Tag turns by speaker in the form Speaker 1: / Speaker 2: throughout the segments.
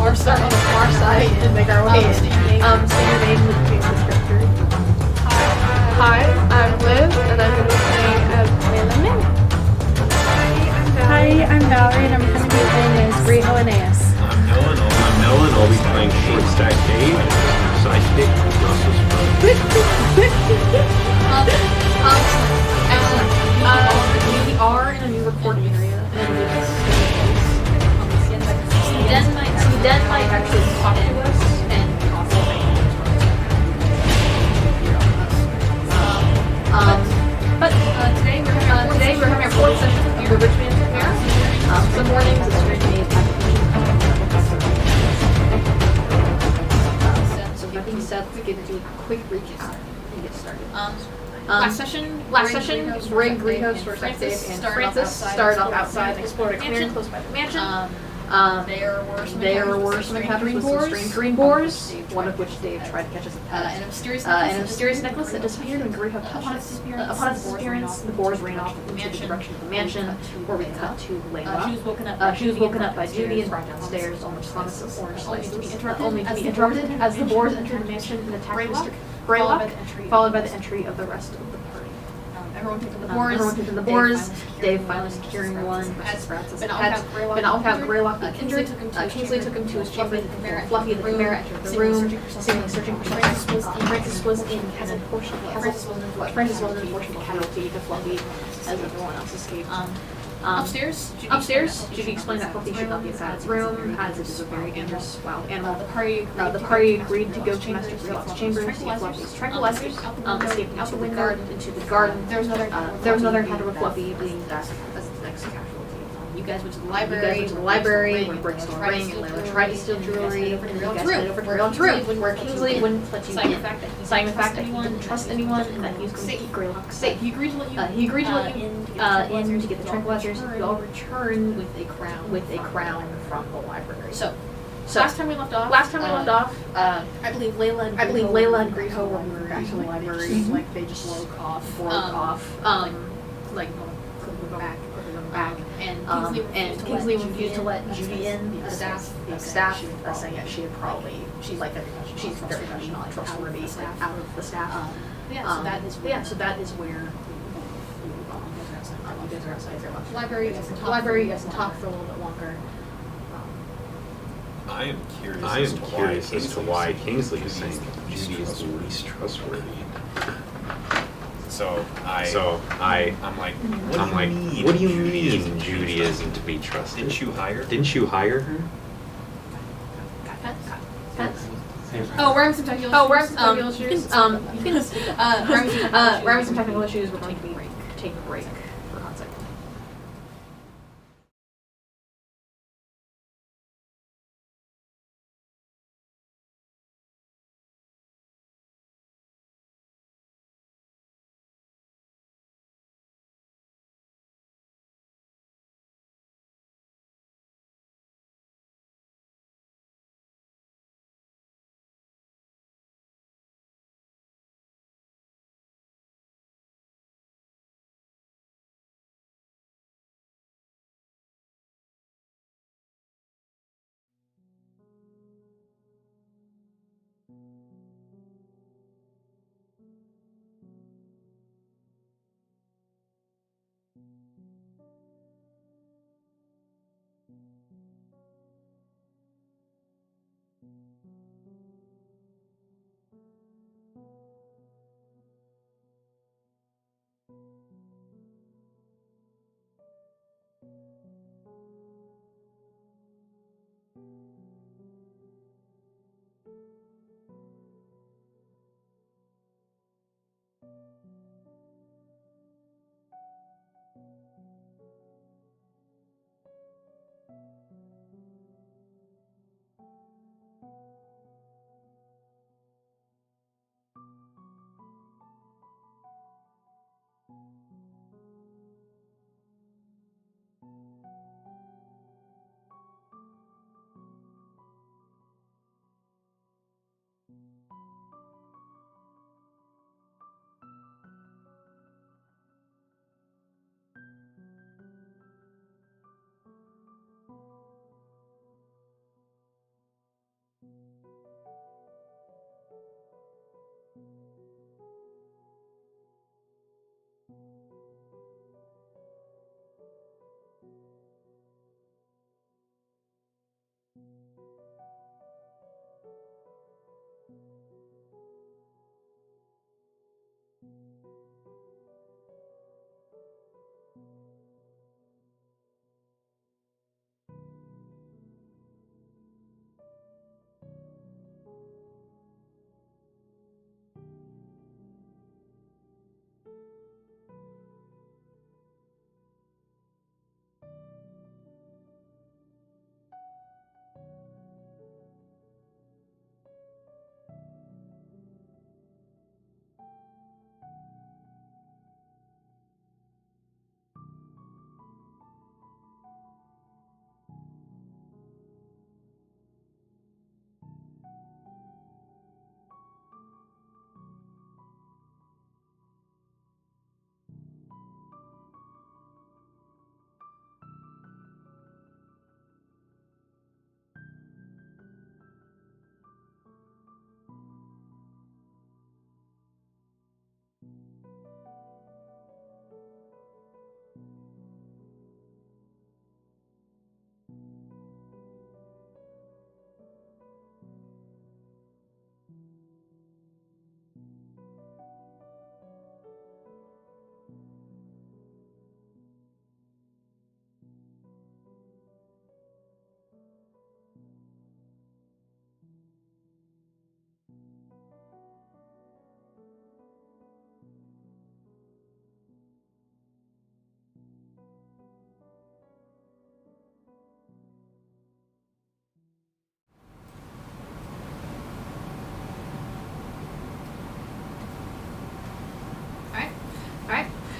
Speaker 1: Or start on the far side and make our way in. Say your name with the descriptor.
Speaker 2: Hi, I'm Liv, and I'm going to be playing as Layla Min.
Speaker 3: Hi, I'm Valerie, and I'm going to be playing as Riho Aeneas.
Speaker 4: I'm Nolan. I'll be playing Short Stack Dave, sidekick Russell's brother.
Speaker 1: We are in a new recording area, and Den might actually talk to us, and also today we're having our fourth session of the Richmond Chimera. Some mornings it's going to be so that being said, let's give you a quick recap and get started. Last session, Greg, Greenhouse, Francis started off outside and explored a clearing close by the mansion. There were some encounters with some strange green boars, one of which Dave tried to catch as a pet. And a mysterious necklace that disappeared when Greenhouse touched it. Upon its disappearance, the boars ran off into the direction of the mansion, where we cut to Layla. She was woken up by Judy and brought downstairs on which promise of orange slices, only to be interrupted as the boars entered the mansion and attacked Mr. Greylock, followed by the entry of the rest of the party. Everyone picked up the boars. Dave finally securing one versus Francis' pet. But not without Greylock being injured. Kingsley took him to his Fluffy the Chimera entered the room, seemingly searching for something. Francis was in an unfortunate casualty to Fluffy as everyone else escaped. Upstairs, Judy explained that Fluffy should not be inside its room, as it is a very dangerous wild animal. The party agreed to go to Master Greylock's chamber to see Fluffy's tranquilizers, escaping out the window into the garden. There was another encounter with Fluffy being back as the next casualty. You guys went to the library, where Briggs stole a ring, and Layla tried to steal jewelry. You guys headed over to Greylock's room, where Kingsley wouldn't let you in, citing the fact that he didn't trust anyone and that he was going to keep Greylock safe. He agreed to let you in to get the tranquilizers. You all return with a crown from the library. So last time we left off, I believe Layla and Griho were moved back to the library. Like they just woke off, back. And Kingsley refused to let Judy in. The staff, saying that she's very much not trustworthy out of the staff. So that is where. You guys are outside your library. You guys can talk for a little bit longer.
Speaker 4: I am curious as to why Kingsley is saying Judy is the least trustworthy. I'm like, what do you mean Judy isn't to be trusted? Didn't you hire her?
Speaker 1: Oh, we're having some technical issues. We're having some technical issues. We're going to take a break.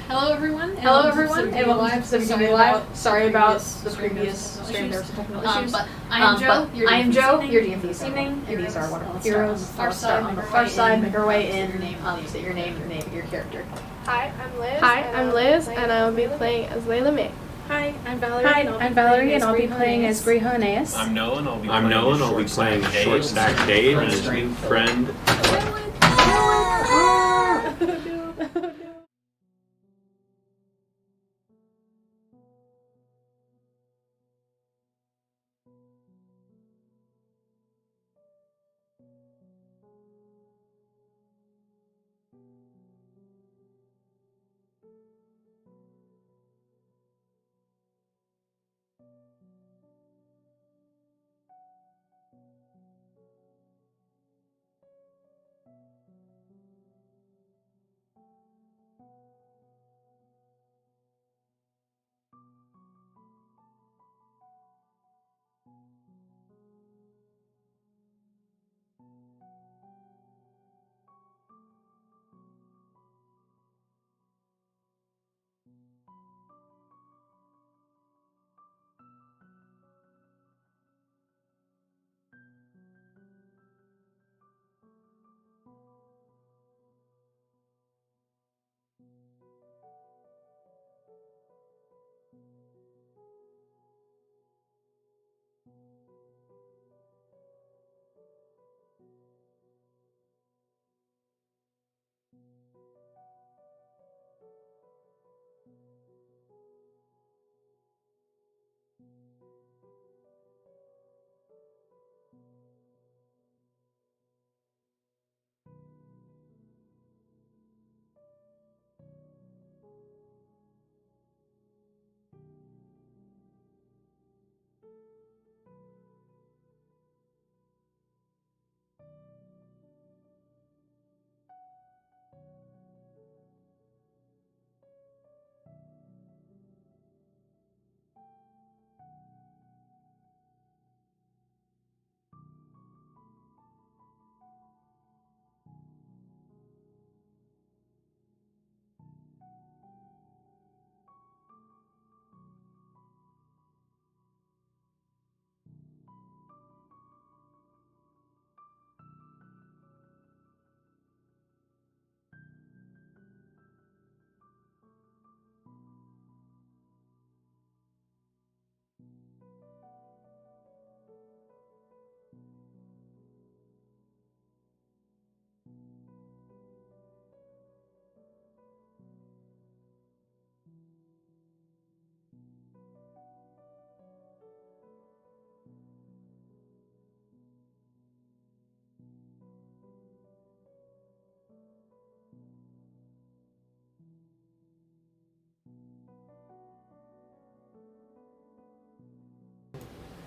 Speaker 1: Hello everyone.
Speaker 2: Hello everyone, and welcome to
Speaker 1: Pacific
Speaker 2: Pacific Live. Sorry about the previous stream, there were some technical issues.
Speaker 1: But I am Joe,
Speaker 2: your DM this evening, and these are wonderful heroes. Let's start on the far side, make our way in, state your name, your character.
Speaker 5: Hi, I'm Liz.
Speaker 2: Hi, I'm Liz, and I will be playing as Layla May.
Speaker 3: Hi, I'm Valerie, and I'll be playing as Griho Aeneas.
Speaker 6: I'm Noah, and I'll be
Speaker 4: playing Short Stack Dave and his new friend.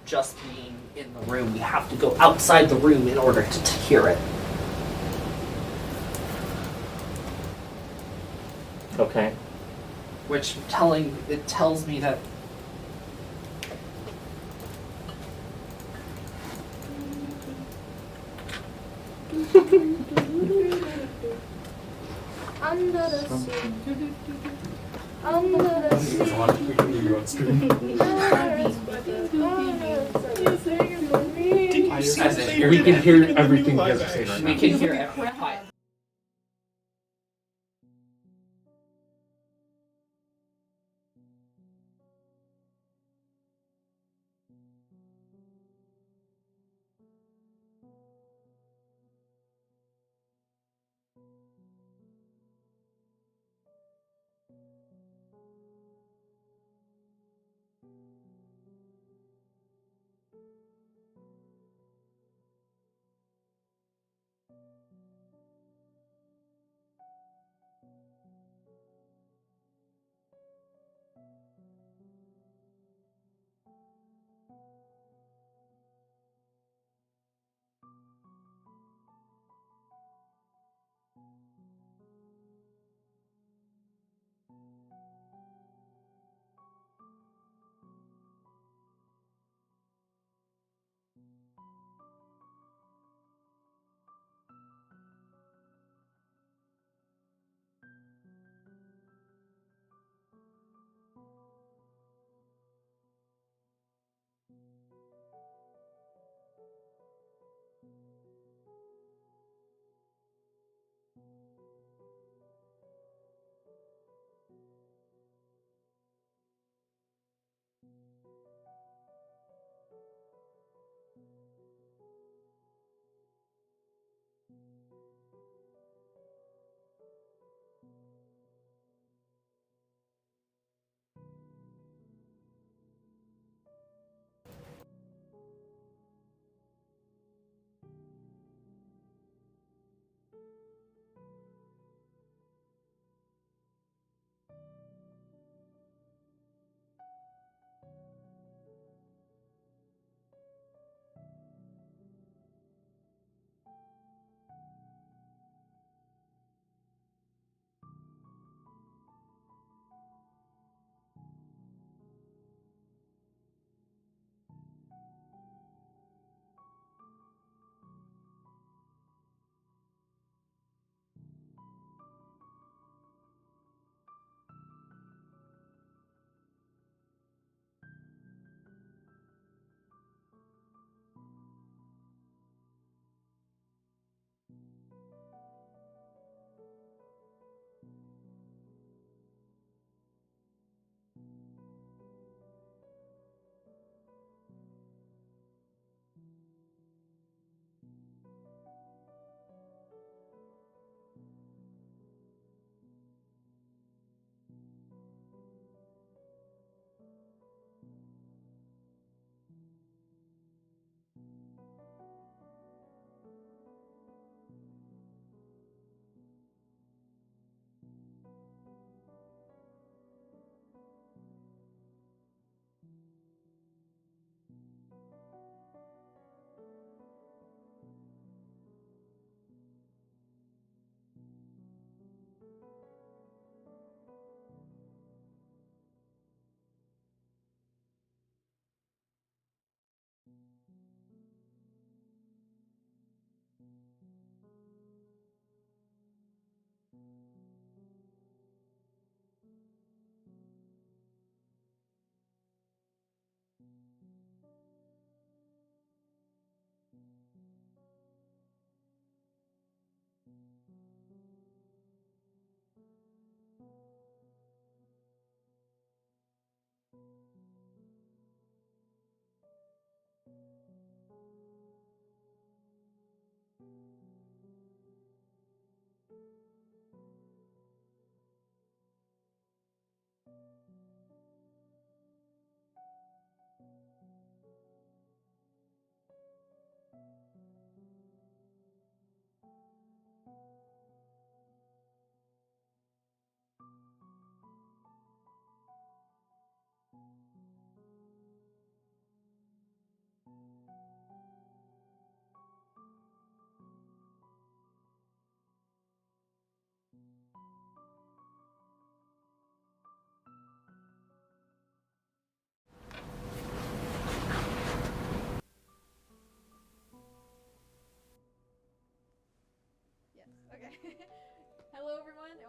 Speaker 5: just being in the room. We have to go outside the room in order to hear it.
Speaker 6: Okay.
Speaker 5: Which tells me that
Speaker 3: Under the sea. Under the sea.
Speaker 6: We can hear everything you guys are saying right now.
Speaker 5: we can hear everything.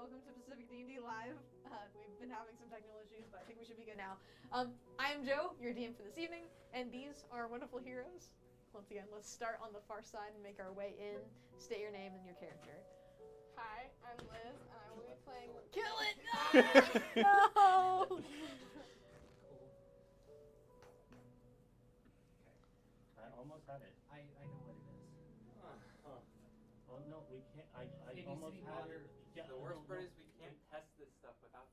Speaker 2: welcome to Pacific D&D Live. We've been having some technical issues, but I think we should be good now. I am Joe, your DM for this evening, and these are wonderful heroes. Once again, let's start on the far side and make our way in. State your name and your character.
Speaker 3: Hi, I'm Liz, and I will be playing.
Speaker 2: Kill it! No!
Speaker 6: I almost had it.
Speaker 5: I know what it is.
Speaker 6: Oh no, we can't. I
Speaker 5: It needs to
Speaker 6: almost
Speaker 5: be
Speaker 6: had
Speaker 5: water.
Speaker 6: it. Yeah,
Speaker 7: The worst part is we can't test this stuff without.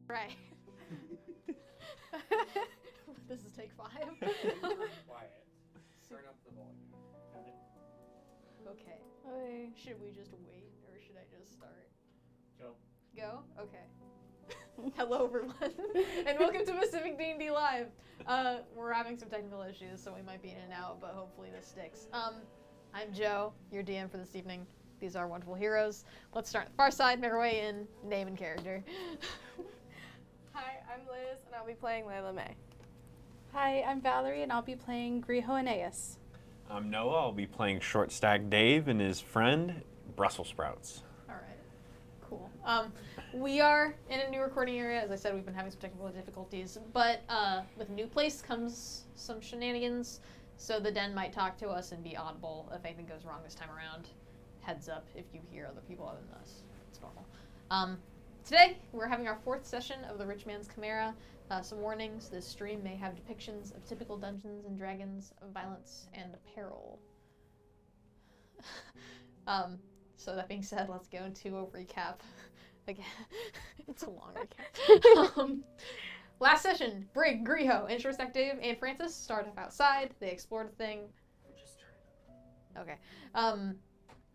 Speaker 2: Right. This is take 5.
Speaker 7: Quiet. Turn up the volume.
Speaker 6: Got it.
Speaker 2: Okay.
Speaker 3: Hi.
Speaker 2: Should we just wait, or should I just start?
Speaker 6: Go.
Speaker 2: Go? Okay. Hello, everyone, and welcome to Pacific D&D Live. We're having some technical issues, so we might be in and out, but hopefully this sticks. I'm Joe, your DM for this evening. These are wonderful heroes. Let's start at the far side, make our way in, name and character.
Speaker 3: Hi, I'm Liz, and I'll be playing Layla May.
Speaker 8: Hi, I'm Valerie, and I'll be playing Griho Aeneas.
Speaker 4: I'm Noah. I'll be playing Short Stack Dave and his friend, Brussels sprouts.
Speaker 2: All right. Cool. We are in a new recording area. As I said, we've been having some technical difficulties, but with a new place comes some shenanigans, so the den might talk to us and be audible if anything goes wrong this time around. Heads up if you hear other people other than us. It's normal. Today, we're having our 4th session of the Rich Man's Chimera. Some warnings, this stream may have depictions of typical Dungeons and Dragons, of violence, and peril. So that being said, let's go into a recap. Again, it's a long recap. Last session, Brig, Griho, and Short Stack Dave and Francis started off outside. They explored a thing.
Speaker 5: Just turn it up.
Speaker 2: Okay.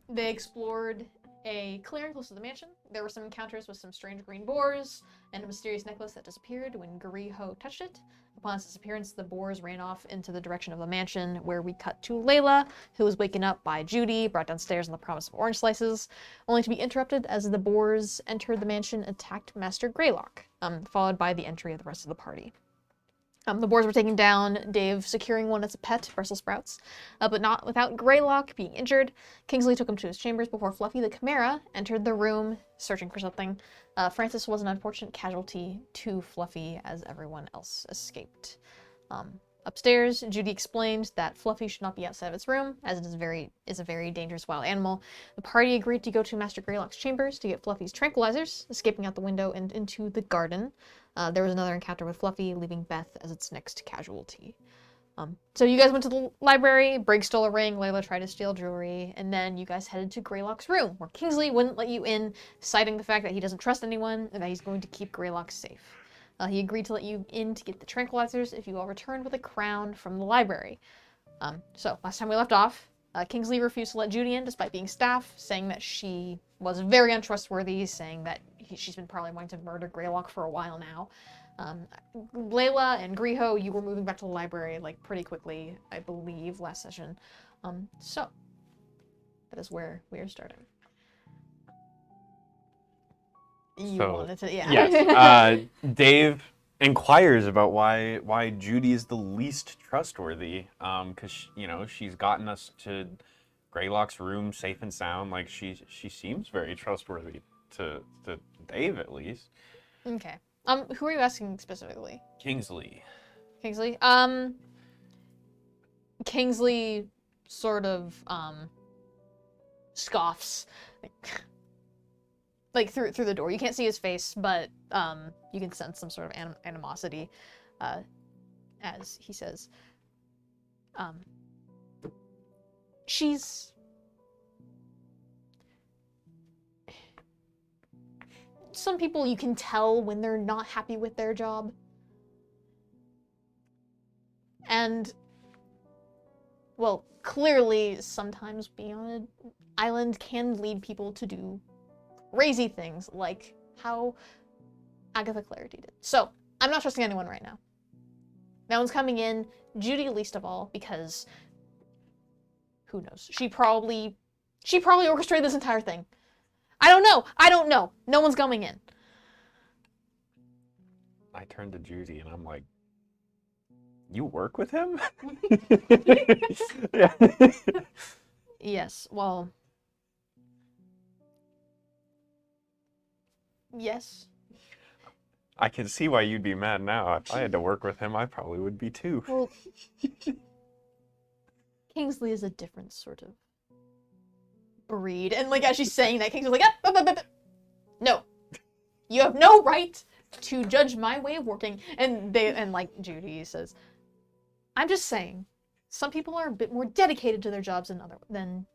Speaker 2: They explored a clearing close to the mansion. There were some encounters with some strange green boars and a mysterious necklace that disappeared when Griho touched it. Upon its disappearance, the boars ran off into the direction of the mansion, where we cut to Layla, who was waken up by Judy, brought downstairs on the promise of orange slices, only to be interrupted as the boars entered the mansion and attacked Master Greylock, followed by the entry of the rest of the party. The boars were taken down, Dave securing one as a pet, Brussels sprouts, but not without Greylock being injured. Kingsley took him to his chambers before Fluffy the Chimera entered the room, searching for something. Francis was an unfortunate casualty to Fluffy as everyone else escaped. Upstairs, Judy explained that Fluffy should not be outside of its room, as it is a very dangerous wild animal. The party agreed to go to Master Greylock's chambers to get Fluffy's tranquilizers, escaping out the window and into the garden. There was another encounter with Fluffy, leaving Beth as its next casualty. So you guys went to the library, Brig stole a ring, Layla tried to steal jewelry, and then you guys headed to Greylock's room, where Kingsley wouldn't let you in, citing the fact that he doesn't trust anyone and that he's going to keep Greylock safe. He agreed to let you in to get the tranquilizers if you all returned with a crown from the library. So last time we left off, Kingsley refused to let Judy in despite being staff, saying that she was very untrustworthy, saying that she's been probably wanting to murder Greylock for a while now. Layla and Griho, you were moving back to the library like pretty quickly, I believe, last session. So that is where we are starting. You
Speaker 4: So,
Speaker 2: wanted to, yeah.
Speaker 4: Yes. Dave inquires about why Judy is the least trustworthy. Because she's gotten us to Greylock's room safe and sound. Like she seems very trustworthy to Dave at least.
Speaker 2: Okay. Who are you asking specifically?
Speaker 4: Kingsley.
Speaker 2: Kingsley? Kingsley sort of scoffs, like through the door. You can't see his face, but you can sense some sort of animosity as he says, she's... Some people, you can tell when they're not happy with their job. And, well, clearly, sometimes being on an island can lead people to do crazy things, like how Agatha Clarity did. So, I'm not trusting anyone right now. No one's coming in, Judy least of all, because who knows? She probably orchestrated this entire thing. I don't know. No one's coming in.
Speaker 4: I turn to Judy and I'm like, you work with him? Yeah.
Speaker 2: Yes, well... Yes.
Speaker 4: I can see why you'd be mad now. If I had to work with him, I probably would be too.
Speaker 2: Well, Kingsley is a different sort of breed. And like as she's saying that, Kingsley's like, no. You have no right to judge my way of working. And like Judy says, I'm just saying, some people are a bit more dedicated to their jobs than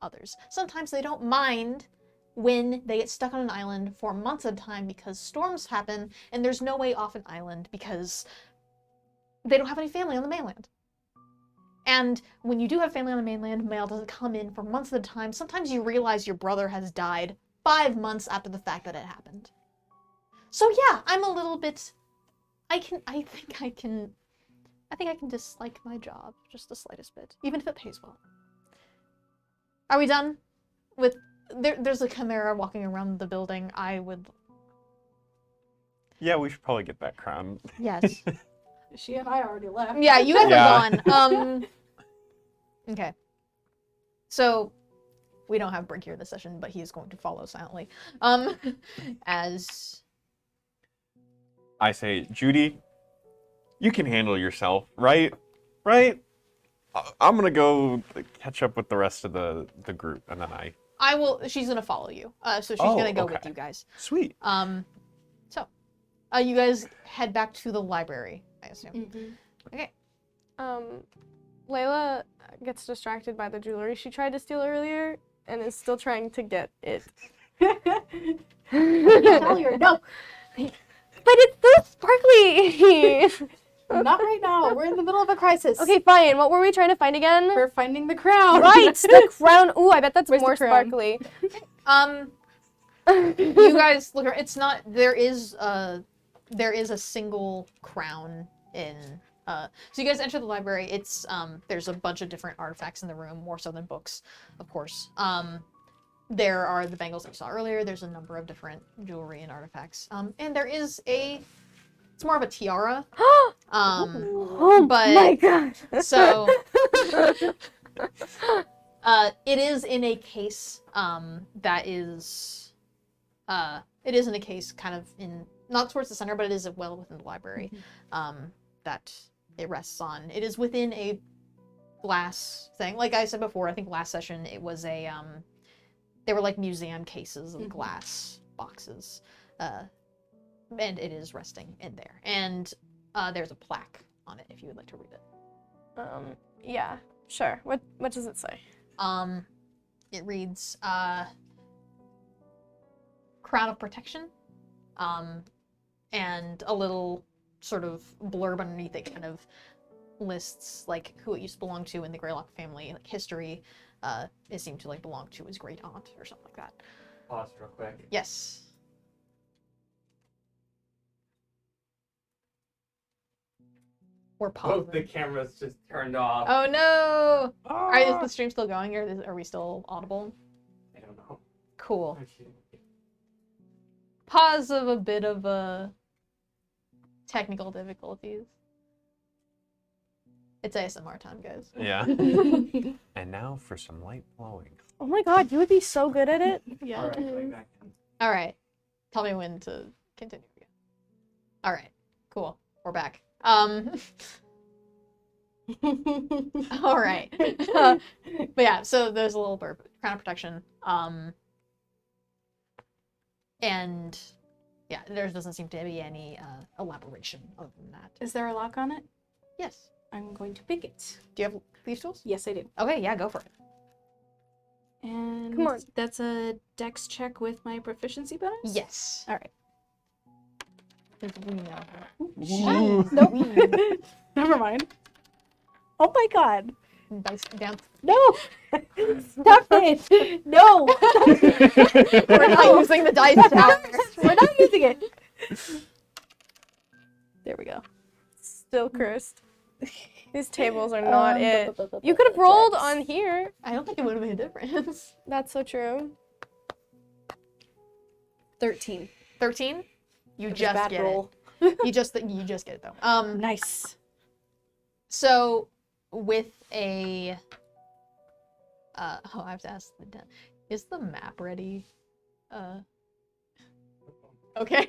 Speaker 2: others. Sometimes they don't mind when they get stuck on an island for months at a time because storms happen and there's no way off an island because they don't have any family on the mainland. And when you do have family on the mainland, mail doesn't come in for months at a time. Sometimes you realize your brother has died 5 months after the fact that it happened. So yeah, I'm a little bit... I think I can dislike my job just the slightest bit, even if it pays well. Are we done with... There's a Chimera walking around the building. I would...
Speaker 4: Yeah, we should probably get that crown.
Speaker 2: Yes.
Speaker 3: She and I already left.
Speaker 2: Yeah, you guys
Speaker 4: Yeah.
Speaker 2: are gone. Okay. So, we don't have Brink here this session, but he's going to follow silently. As...
Speaker 4: I say, Judy, you can handle yourself, right? Right? I'm gonna go catch up with the rest of the group, and then
Speaker 2: she's gonna follow you. So she's gonna go with
Speaker 4: okay.
Speaker 2: you guys.
Speaker 4: Sweet.
Speaker 2: So, you guys head back to the library, I assume.
Speaker 3: Mm-hmm.
Speaker 2: Okay.
Speaker 9: Layla gets distracted by the jewelry she tried to steal earlier and is still trying to get it.
Speaker 3: Tell her no.
Speaker 9: But it's so sparkly!
Speaker 3: Not right now. We're in the middle of a crisis.
Speaker 9: Okay, fine. What were we trying to find again?
Speaker 3: We're finding the crown.
Speaker 9: Right, the crown. Ooh, I bet that's
Speaker 3: Where's the
Speaker 9: more
Speaker 3: crown?
Speaker 9: sparkly.
Speaker 2: You guys look. It's not. There is a single crown in. So you guys enter the library. It's there's a bunch of different artifacts in the room, more so than books, of course. There are the bangles that you saw earlier. There's a number of different jewelry and artifacts. And there is it's more of a tiara.
Speaker 9: Oh
Speaker 2: but
Speaker 9: my god.
Speaker 2: So it is in a case that is it is in a case kind of in not towards the center, but it is well within the library that it rests on. It is within a glass thing. Like I said before, I think last session it was a they were like museum cases of glass boxes. And it is resting in there. And there's a plaque on it if you would like to read it.
Speaker 9: Yeah, sure. What does it say?
Speaker 2: It reads, Crown of Protection, and a little sort of blurb underneath it kind of lists like who it used to belong to in the Greylock family, like history. It seemed to like belong to his great aunt or something like that.
Speaker 7: Pause real quick.
Speaker 2: Yes. We're pausing.
Speaker 7: Both the cameras just turned off.
Speaker 2: Oh no! Is the stream still going, or are we still audible?
Speaker 7: I don't know.
Speaker 2: Cool.
Speaker 7: Okay.
Speaker 2: Pause of a bit of technical difficulties. It's ASMR time, guys.
Speaker 4: Yeah. And now for some light blowing.
Speaker 9: Oh my god, you would be so good at it.
Speaker 3: Yeah.
Speaker 7: All right, going back in.
Speaker 2: All right. Tell me when to continue again. All right. Cool. We're back. All right. But yeah, so there's a little burp, crown of protection. And yeah, there doesn't seem to be any elaboration other than that.
Speaker 8: Is there a lock on it?
Speaker 2: Yes.
Speaker 8: I'm going to pick it.
Speaker 2: Do you have thieves tools?
Speaker 8: Yes, I do.
Speaker 2: Okay, yeah, go for it.
Speaker 8: And
Speaker 9: Come on.
Speaker 8: that's a dex check with my proficiency bonus?
Speaker 2: Yes.
Speaker 8: All right.
Speaker 2: Jeez,
Speaker 8: Nope.
Speaker 2: Louise.
Speaker 8: Never mind. Oh my god.
Speaker 2: Dice down.
Speaker 8: No! Stop it! No!
Speaker 2: We're not using the dice tower.
Speaker 8: We're not using it. There we go.
Speaker 9: Still cursed. These tables are not it. You could have rolled on here.
Speaker 2: I don't think it would have made a difference.
Speaker 9: That's so true.
Speaker 8: 13.
Speaker 2: 13? You
Speaker 8: It was a
Speaker 2: just
Speaker 8: bad
Speaker 2: get
Speaker 8: roll.
Speaker 2: it. You just get it though.
Speaker 8: Nice.
Speaker 2: So with a I have to ask is the map ready? Okay.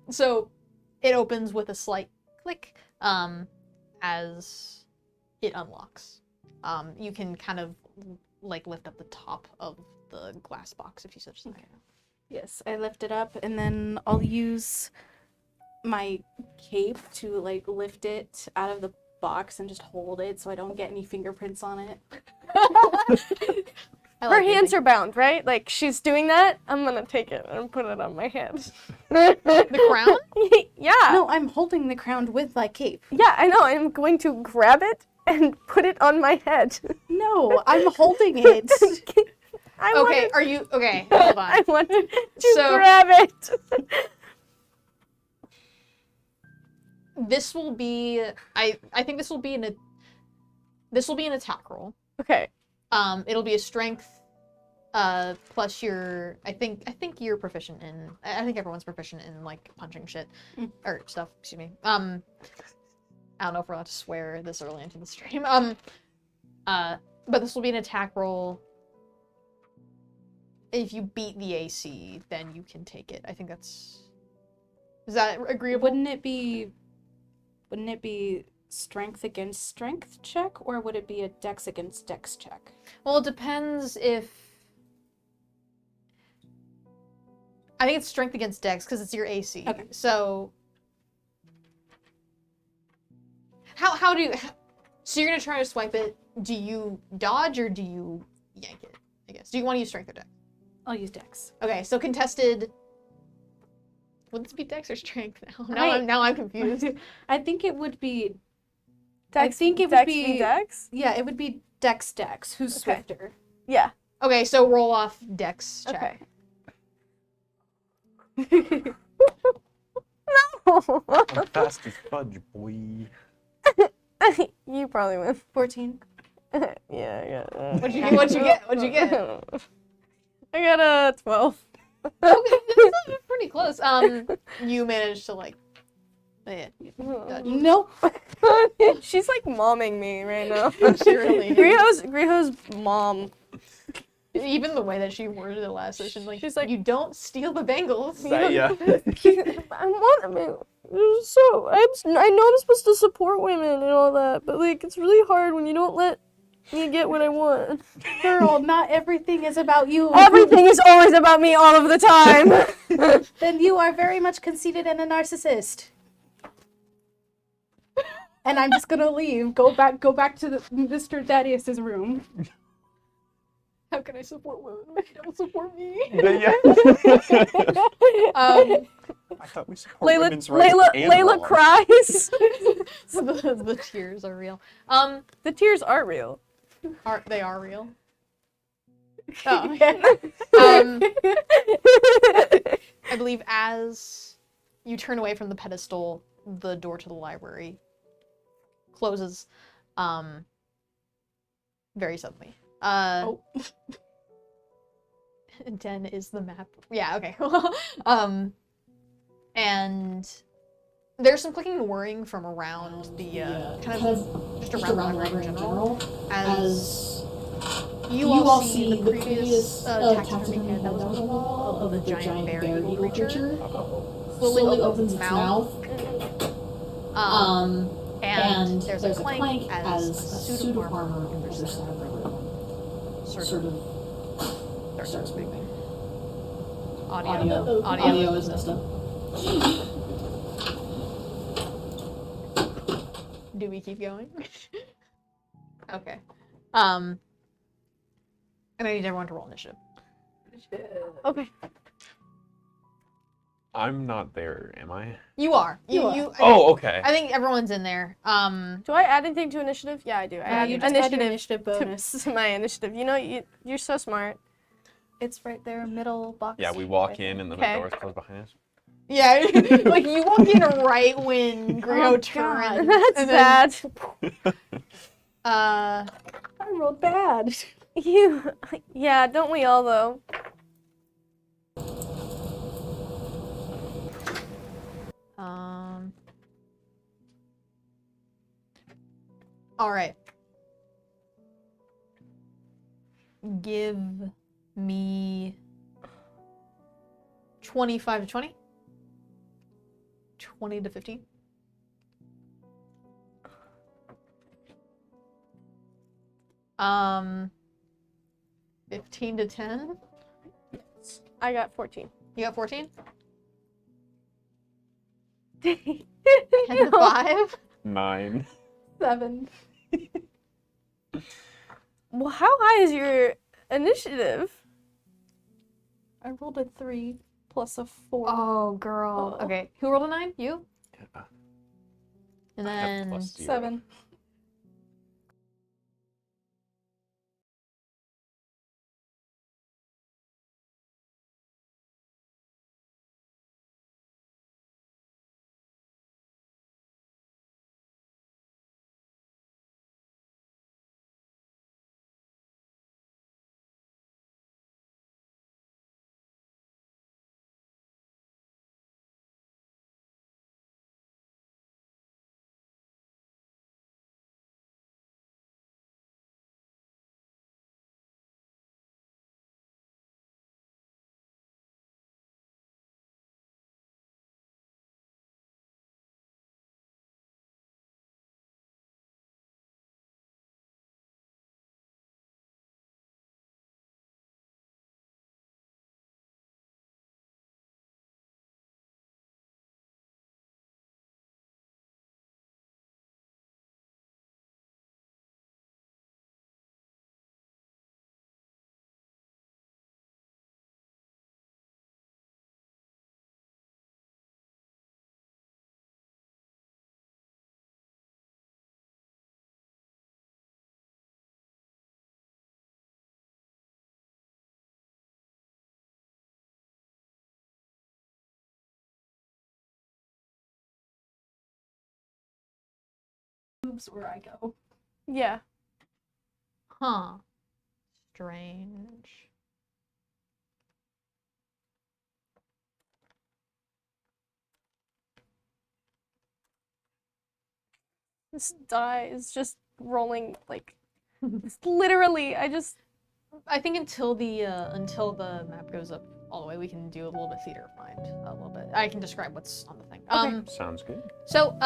Speaker 2: So it opens with a slight click as it unlocks. You can kind of like lift up the top of the glass box if you so desire.
Speaker 8: Yes, I lift it up and then I'll use my cape to like lift it out of the box and just hold it so I don't get any fingerprints on it.
Speaker 9: Her hands are bound, right? Like, she's doing that. I'm gonna take it and put it on my head.
Speaker 2: The crown?
Speaker 9: Yeah.
Speaker 8: No, I'm holding the crown with my cape.
Speaker 9: Yeah, I know. I'm going to grab it and put it on my head.
Speaker 8: No, I'm holding it.
Speaker 2: Okay, are you okay? Hold on.
Speaker 9: I want to
Speaker 2: So-
Speaker 9: grab it.
Speaker 2: This will be I think this will be an attack roll.
Speaker 9: Okay.
Speaker 2: It'll be a strength plus your I think you're proficient in I think everyone's proficient in like punching shit or stuff, excuse me. I don't know if we're allowed to swear this early into the stream. But this will be an attack roll. If you beat the AC, then you can take it. I think is that agreeable?
Speaker 8: Wouldn't it be strength against strength check, or would it be a dex against dex check?
Speaker 2: Well, it depends if... I think it's strength against dex, because it's your AC.
Speaker 8: Okay.
Speaker 2: So... How do you... So you're going to try to swipe it. Do you dodge, or do you yank it, I guess? Do you want to use strength or dex?
Speaker 8: I'll use dex.
Speaker 2: Okay, so contested... Would this be dex or strength now? Now I'm confused.
Speaker 8: I think it would be...
Speaker 9: Dex,
Speaker 8: I think it
Speaker 9: Dex
Speaker 8: would be...
Speaker 9: Dex?
Speaker 8: Yeah, it would be dex. Who's
Speaker 9: Okay.
Speaker 8: swifter?
Speaker 9: Yeah.
Speaker 2: Okay, so roll off dex check.
Speaker 9: Okay. No.
Speaker 4: I'm fast as fudge, boy.
Speaker 9: You probably win.
Speaker 8: 14.
Speaker 9: Yeah.
Speaker 2: What'd you get? What'd you get?
Speaker 9: I got a 12.
Speaker 2: Okay, this is pretty close. You managed to like... dodge.
Speaker 8: Nope.
Speaker 9: She's like momming me right now.
Speaker 2: She really is.
Speaker 9: Grijo's mom.
Speaker 2: Even the way that she worded it last session, like,
Speaker 9: She's like,
Speaker 2: you don't steal the bangles.
Speaker 4: Yeah.
Speaker 9: I want to. So I know I'm supposed to support women and all that, but like it's really hard when you don't let me get what I want.
Speaker 8: Girl, not everything is about you.
Speaker 9: Everything is always about me all of the time.
Speaker 8: Then you are very much conceited and a narcissist. And I'm just gonna leave. Go back to Mr. Thaddeus's room.
Speaker 2: How can I support women when you don't support me?
Speaker 4: Yeah. I thought we support women's rights and
Speaker 9: Layla
Speaker 4: laws.
Speaker 9: cries.
Speaker 2: The tears are real.
Speaker 9: The tears are real.
Speaker 2: They are real. Oh. I believe as you turn away from the pedestal, the door to the library closes very suddenly.
Speaker 8: Oh.
Speaker 2: 10 is the map. Yeah, okay. And there's some clicking and whirring from around the kind of just around the library in general as you all see the previous taxidermy head that was on the wall of the giant bear eagle creature slowly opens its mouth
Speaker 1: And there's a clank as a suit of armor over the center of the room sort of starts moving. Audio is messed up.
Speaker 2: Do we keep going? Okay. And I need everyone to roll initiative.
Speaker 9: Okay.
Speaker 4: I'm not there, am I?
Speaker 2: You are.
Speaker 4: Oh, okay.
Speaker 2: I think everyone's in there.
Speaker 9: Do I add anything to initiative? Yeah, I do. I add
Speaker 8: you just add your
Speaker 9: initiative
Speaker 8: initiative bonus.
Speaker 9: to my initiative. You know, you're so smart.
Speaker 8: It's right there, middle box.
Speaker 4: Yeah, we walk in and then the
Speaker 9: Okay.
Speaker 4: doors close behind us.
Speaker 2: Yeah, like you walk in right when Griot turns.
Speaker 9: That's
Speaker 2: and then,
Speaker 9: bad.
Speaker 8: I rolled bad.
Speaker 9: Yeah, don't we all though?
Speaker 2: All right. Give me 25 to 20. 20 to 15. Um, 15 to 10.
Speaker 9: I got 14.
Speaker 2: You got 14?
Speaker 9: 10
Speaker 2: 10 to 5.
Speaker 4: 9.
Speaker 8: 7.
Speaker 9: Well, how high is your initiative?
Speaker 8: I rolled a 3 plus a 4.
Speaker 2: Oh, girl.
Speaker 9: Oh.
Speaker 2: Okay. Who rolled a 9? You?
Speaker 4: Yeah.
Speaker 2: And
Speaker 4: I have
Speaker 2: then
Speaker 4: plus 0.
Speaker 8: 7. Moves where I go.
Speaker 9: Yeah.
Speaker 2: Huh. Strange.
Speaker 9: This die is just rolling like it's literally.
Speaker 2: I think until the map goes up all the way, we can do a little bit theater of mind. A little bit. I can describe what's on the thing.
Speaker 4: Sounds good.
Speaker 2: So,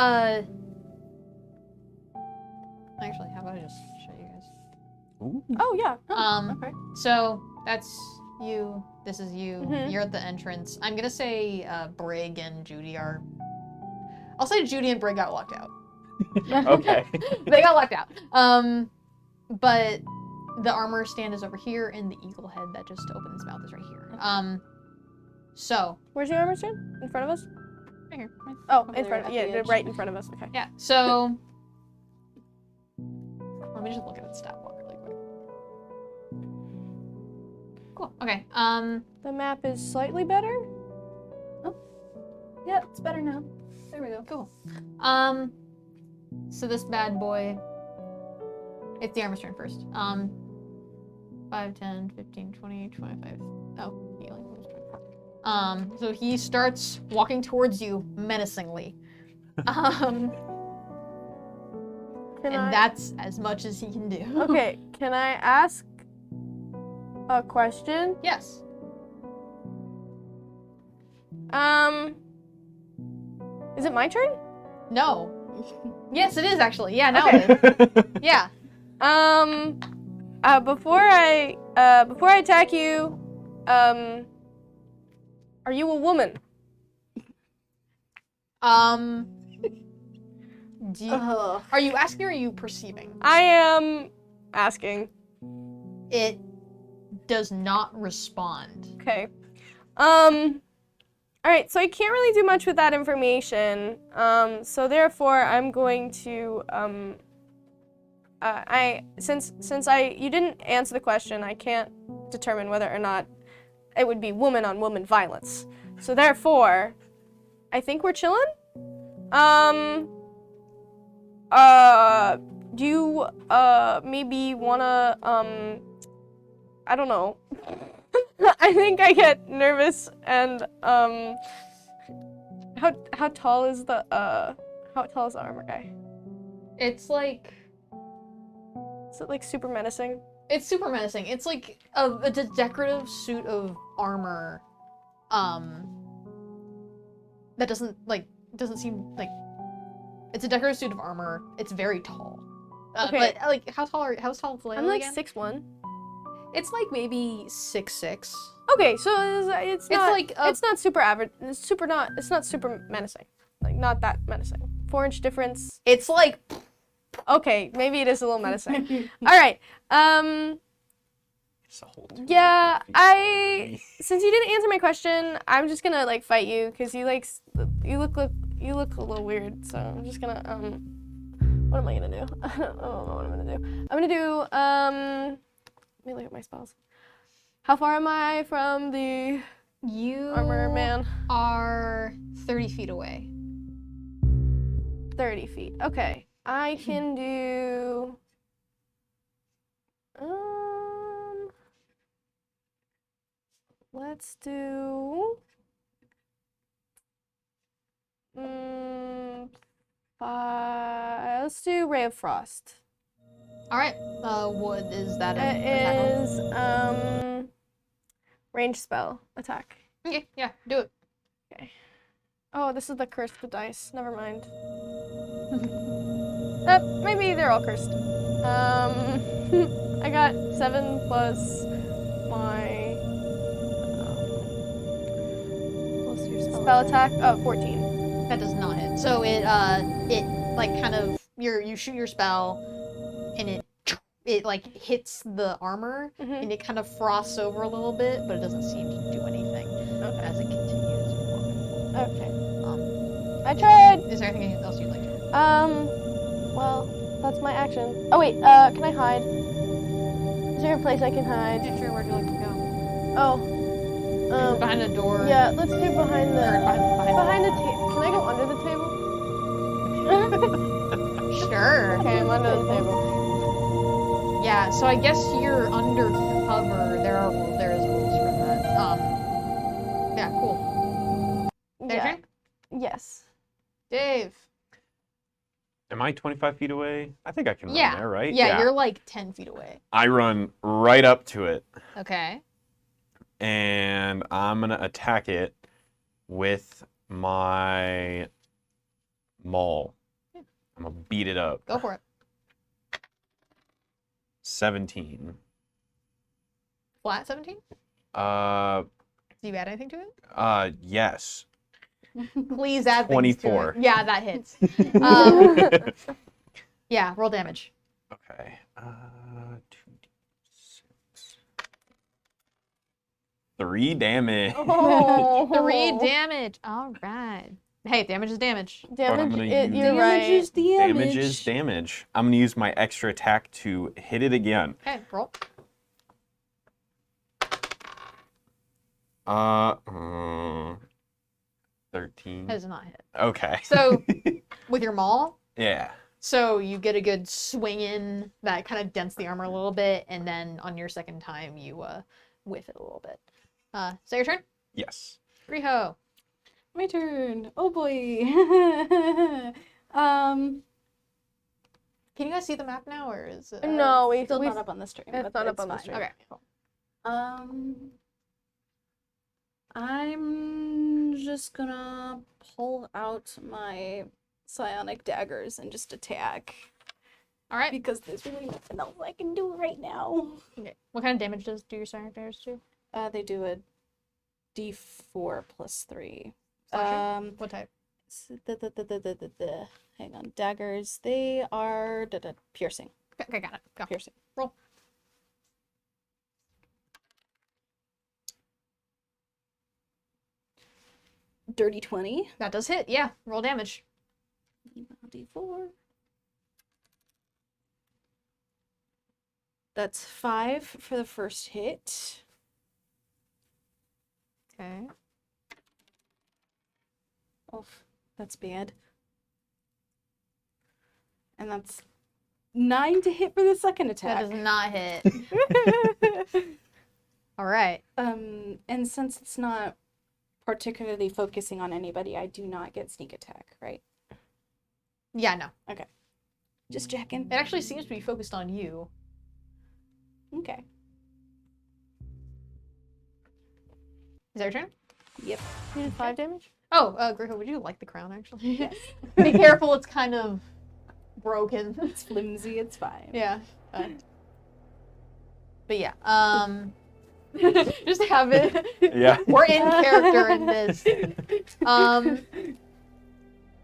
Speaker 2: actually, how about I just show you guys?
Speaker 4: Ooh.
Speaker 9: Oh yeah.
Speaker 8: Okay.
Speaker 2: So that's you. This is you.
Speaker 9: Mhm.
Speaker 2: You're at the entrance. I'm gonna say Brig and Judy are. I'll say Judy and Brig got locked out.
Speaker 4: Okay.
Speaker 2: They got locked out. But the armor stand is over here, and the eagle head that just opened its mouth is right here. So
Speaker 9: Where's your armor stand? In front of us?
Speaker 2: right here.
Speaker 9: Oh,
Speaker 8: Over
Speaker 9: in
Speaker 8: there
Speaker 9: front.
Speaker 8: at
Speaker 9: Yeah,
Speaker 8: the
Speaker 9: they're
Speaker 8: edge.
Speaker 9: right in front of us. Okay.
Speaker 2: Yeah. So let me just look at its stat block really quick. Cool. Okay.
Speaker 9: The map is slightly better.
Speaker 8: Yeah, it's better now. There we go.
Speaker 2: Cool. So this bad boy. It's the armor's turn first. 5, 10, 15, 20, 25. Oh, healing. So he starts walking towards you menacingly.
Speaker 9: Can
Speaker 2: And
Speaker 9: I?
Speaker 2: that's as much as he can do.
Speaker 9: Okay. Can I ask a question?
Speaker 2: Yes.
Speaker 9: Is it my turn?
Speaker 2: No. Yes, it is actually. Yeah, now it is. Yeah.
Speaker 9: Before I attack you, are you a woman?
Speaker 2: Do you, are you asking or are you perceiving?
Speaker 9: I am asking.
Speaker 2: It does not respond.
Speaker 9: Okay. Alright, so I can't really do much with that information. So therefore I'm going to, since you didn't answer the question, I can't determine whether or not it would be woman on woman violence. So therefore, I think we're chilling? Do you, maybe wanna, I don't know. I think I get nervous and, how tall is the armor guy?
Speaker 2: It's like...
Speaker 9: Is it like super menacing?
Speaker 2: It's super menacing. It's like a decorative suit of armor, that doesn't seem like... It's a decorative suit of armor. It's very tall.
Speaker 9: Okay.
Speaker 2: But, like, how tall is Layla
Speaker 9: I'm like
Speaker 2: again?
Speaker 9: 6'1".
Speaker 2: It's like maybe 6'6".
Speaker 9: Okay, so it's not
Speaker 2: like a-
Speaker 9: it's not super average. It's not super menacing. Like not that menacing. 4-inch difference.
Speaker 2: It's like...
Speaker 9: Okay, maybe it is a little menacing. All right.
Speaker 4: It's a whole two
Speaker 9: Yeah,
Speaker 4: feet.
Speaker 9: since you didn't answer my question, I'm just gonna like fight you because you look a little weird. So I'm just gonna what am I gonna do? I don't know what I'm gonna do. I'm gonna do let me look at my spells. How far am I from the
Speaker 2: You
Speaker 9: armor man?
Speaker 2: are 30 feet away.
Speaker 9: 30 feet. Okay. I can do let's do let's do Ray of Frost.
Speaker 2: All right. What is that?
Speaker 9: It is range spell attack.
Speaker 2: Okay. Yeah. Do it.
Speaker 9: Okay. Oh, this is the cursed dice. Never mind. Maybe they're all cursed. I got 7 plus my spell attack. Oh, 14.
Speaker 2: That does not hit. So it like kind of you shoot your spell, and it like hits the armor, and it kind of frosts over a little bit, but it doesn't seem to do anything as it continues.
Speaker 9: Okay. I tried.
Speaker 2: Is there anything else you'd like to do?
Speaker 9: Well, that's my action. Oh wait, can I hide? Is there a place I can hide?
Speaker 2: Yeah, sure. Where'd you like to go?
Speaker 9: Oh.
Speaker 2: Behind a door.
Speaker 9: Yeah, let's do behind the
Speaker 2: behind
Speaker 9: the table. Can I go under the table?
Speaker 2: Sure.
Speaker 9: Okay, I'm under the table.
Speaker 2: Yeah. So I guess you're under cover. There is rules for that. Yeah. Cool. Their turn?
Speaker 9: Yes.
Speaker 2: Dave.
Speaker 4: Am I 25 feet away? I think I can run
Speaker 2: Yeah.
Speaker 4: there, right?
Speaker 2: Yeah, you're like 10 feet away.
Speaker 4: I run right up to it,
Speaker 2: Okay.
Speaker 4: and I'm gonna attack it with my maul. I'm gonna beat it up.
Speaker 2: Go for it.
Speaker 4: 17.
Speaker 2: Flat 17?
Speaker 4: Do
Speaker 2: Do you add anything to it?
Speaker 4: Yes.
Speaker 2: Please add things to
Speaker 4: 24.
Speaker 2: it. Yeah, that hits. Yeah, roll damage.
Speaker 4: Okay. 2d6. 3 damage.
Speaker 9: Oh.
Speaker 2: 3 damage. All right. Hey, damage is damage.
Speaker 9: Damage.
Speaker 4: gonna
Speaker 9: You're
Speaker 4: use-
Speaker 9: right.
Speaker 4: Damage is damage. I'm gonna use my extra attack to hit it again.
Speaker 2: Okay, roll.
Speaker 4: 13.
Speaker 2: That does not hit.
Speaker 4: Okay.
Speaker 2: So, with your maul,
Speaker 4: yeah.
Speaker 2: so you get a good swing in that kind of dents the armor a little bit, and then on your second time, you whiff it a little bit. Is that your turn?
Speaker 4: Yes.
Speaker 2: Riho.
Speaker 8: My turn. Oh boy.
Speaker 2: Can you guys see the map now, or is it?
Speaker 9: No, we
Speaker 8: Still not up on the stream.
Speaker 9: it's
Speaker 8: but
Speaker 9: not up
Speaker 8: it's
Speaker 9: on the
Speaker 8: fine.
Speaker 9: stream.
Speaker 2: Okay. Cool.
Speaker 8: I'm just gonna pull out my psionic daggers and just attack.
Speaker 2: All right.
Speaker 8: Because there's really nothing else I can do right now.
Speaker 2: Okay. What kind of damage do your psionic daggers do?
Speaker 8: They do a D4 plus 3.
Speaker 2: Slashing? What type?
Speaker 8: Hang on. Daggers. They are piercing.
Speaker 2: Okay, got it. Go.
Speaker 8: Piercing.
Speaker 2: Roll.
Speaker 8: Dirty 20.
Speaker 2: That does hit. Yeah. Roll damage.
Speaker 8: D4. That's 5 for the first hit.
Speaker 2: Okay.
Speaker 8: Oh, that's bad. And that's 9 to hit for the second attack.
Speaker 2: That does not hit. All right.
Speaker 8: And since it's not particularly focusing on anybody, I do not get sneak attack, right?
Speaker 2: Yeah, no.
Speaker 8: Okay. Just checking.
Speaker 2: It actually seems to be focused on you.
Speaker 8: Okay.
Speaker 2: Is that your turn?
Speaker 8: Yep.
Speaker 9: You did 5 damage?
Speaker 2: Oh, Griho, would you like the crown, actually?
Speaker 8: Yes.
Speaker 2: Be careful, it's kind of broken.
Speaker 8: It's flimsy, it's fine.
Speaker 2: Yeah. But yeah, just have it.
Speaker 4: Yeah.
Speaker 2: We're in character in this.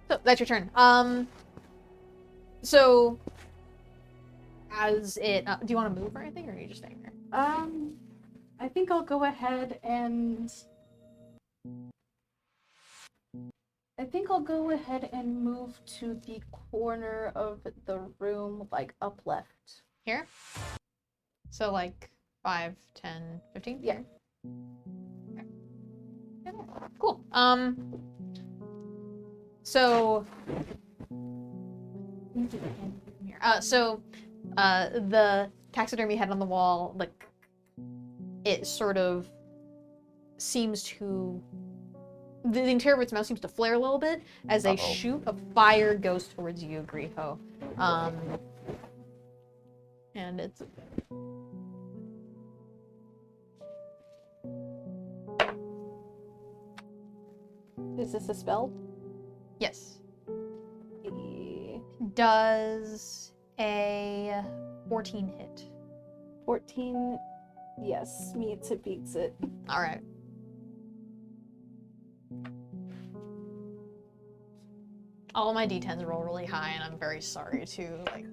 Speaker 2: So that's your turn. So as it, do you want to move or anything, or are you just staying there?
Speaker 8: I think I'll go ahead and move to the corner of the room, like up left.
Speaker 2: Here? So like 5, 10, 15?
Speaker 8: Yeah.
Speaker 2: Okay. Yeah, cool. So the taxidermy head on the wall, like, it sort of seems to, the interior of its mouth seems to flare a little bit as a shoot of fire goes towards you, Griho. And it's...
Speaker 8: Is this a spell?
Speaker 2: Yes.
Speaker 8: Eh,
Speaker 2: Does a 14 hit?
Speaker 8: 14. Yes, meets it, beats it.
Speaker 2: All right. All my d10s roll really high, and I'm very sorry to like.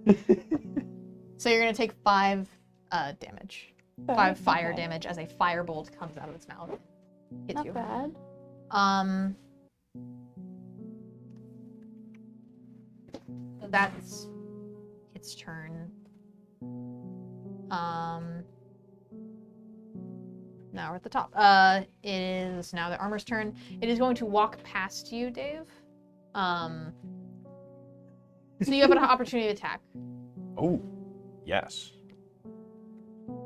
Speaker 2: So you're gonna take 5 damage, 5 fire damage as a firebolt comes out of its mouth. Hits
Speaker 8: Not
Speaker 2: you.
Speaker 8: bad.
Speaker 2: That's its turn. Now we're at the top. It is now the armor's turn. It is going to walk past you, Dave. So you have an opportunity to attack
Speaker 4: Oh, yes.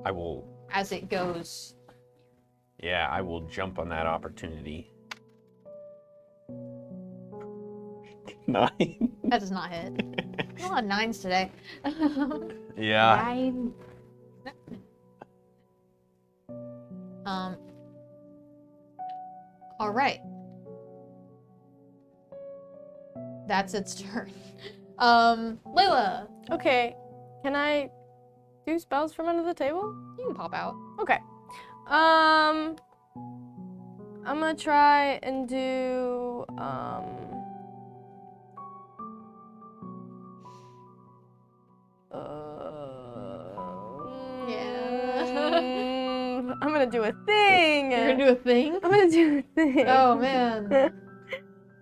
Speaker 4: I will.
Speaker 2: as it goes.
Speaker 4: Yeah, I will jump on that opportunity. 9.
Speaker 2: That does not hit. A lot of 9s today.
Speaker 4: Yeah.
Speaker 8: 9.
Speaker 2: All right. That's its turn. Layla,
Speaker 9: Okay, can I do spells from under the table?
Speaker 2: you can pop out.
Speaker 9: Okay. I'm gonna try and do I'm gonna do a thing.
Speaker 2: You're gonna do a thing?
Speaker 9: I'm gonna do a thing.
Speaker 2: Oh man.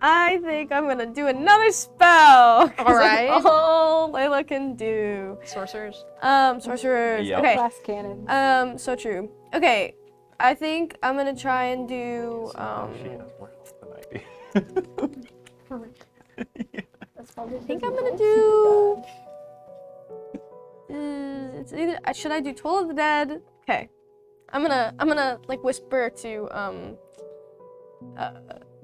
Speaker 9: I think I'm gonna do another spell. 'Cause
Speaker 2: All right.
Speaker 9: That's all Layla can do.
Speaker 2: Sorcerers.
Speaker 9: Sorcerers.
Speaker 4: Yep.
Speaker 9: Okay.
Speaker 8: Glass cannon.
Speaker 9: So true. Okay. I think I'm gonna try and do
Speaker 4: She has more health than I do.
Speaker 9: I think I'm gonna do. It's either should I do Toll of the Dead? Okay, I'm gonna like whisper to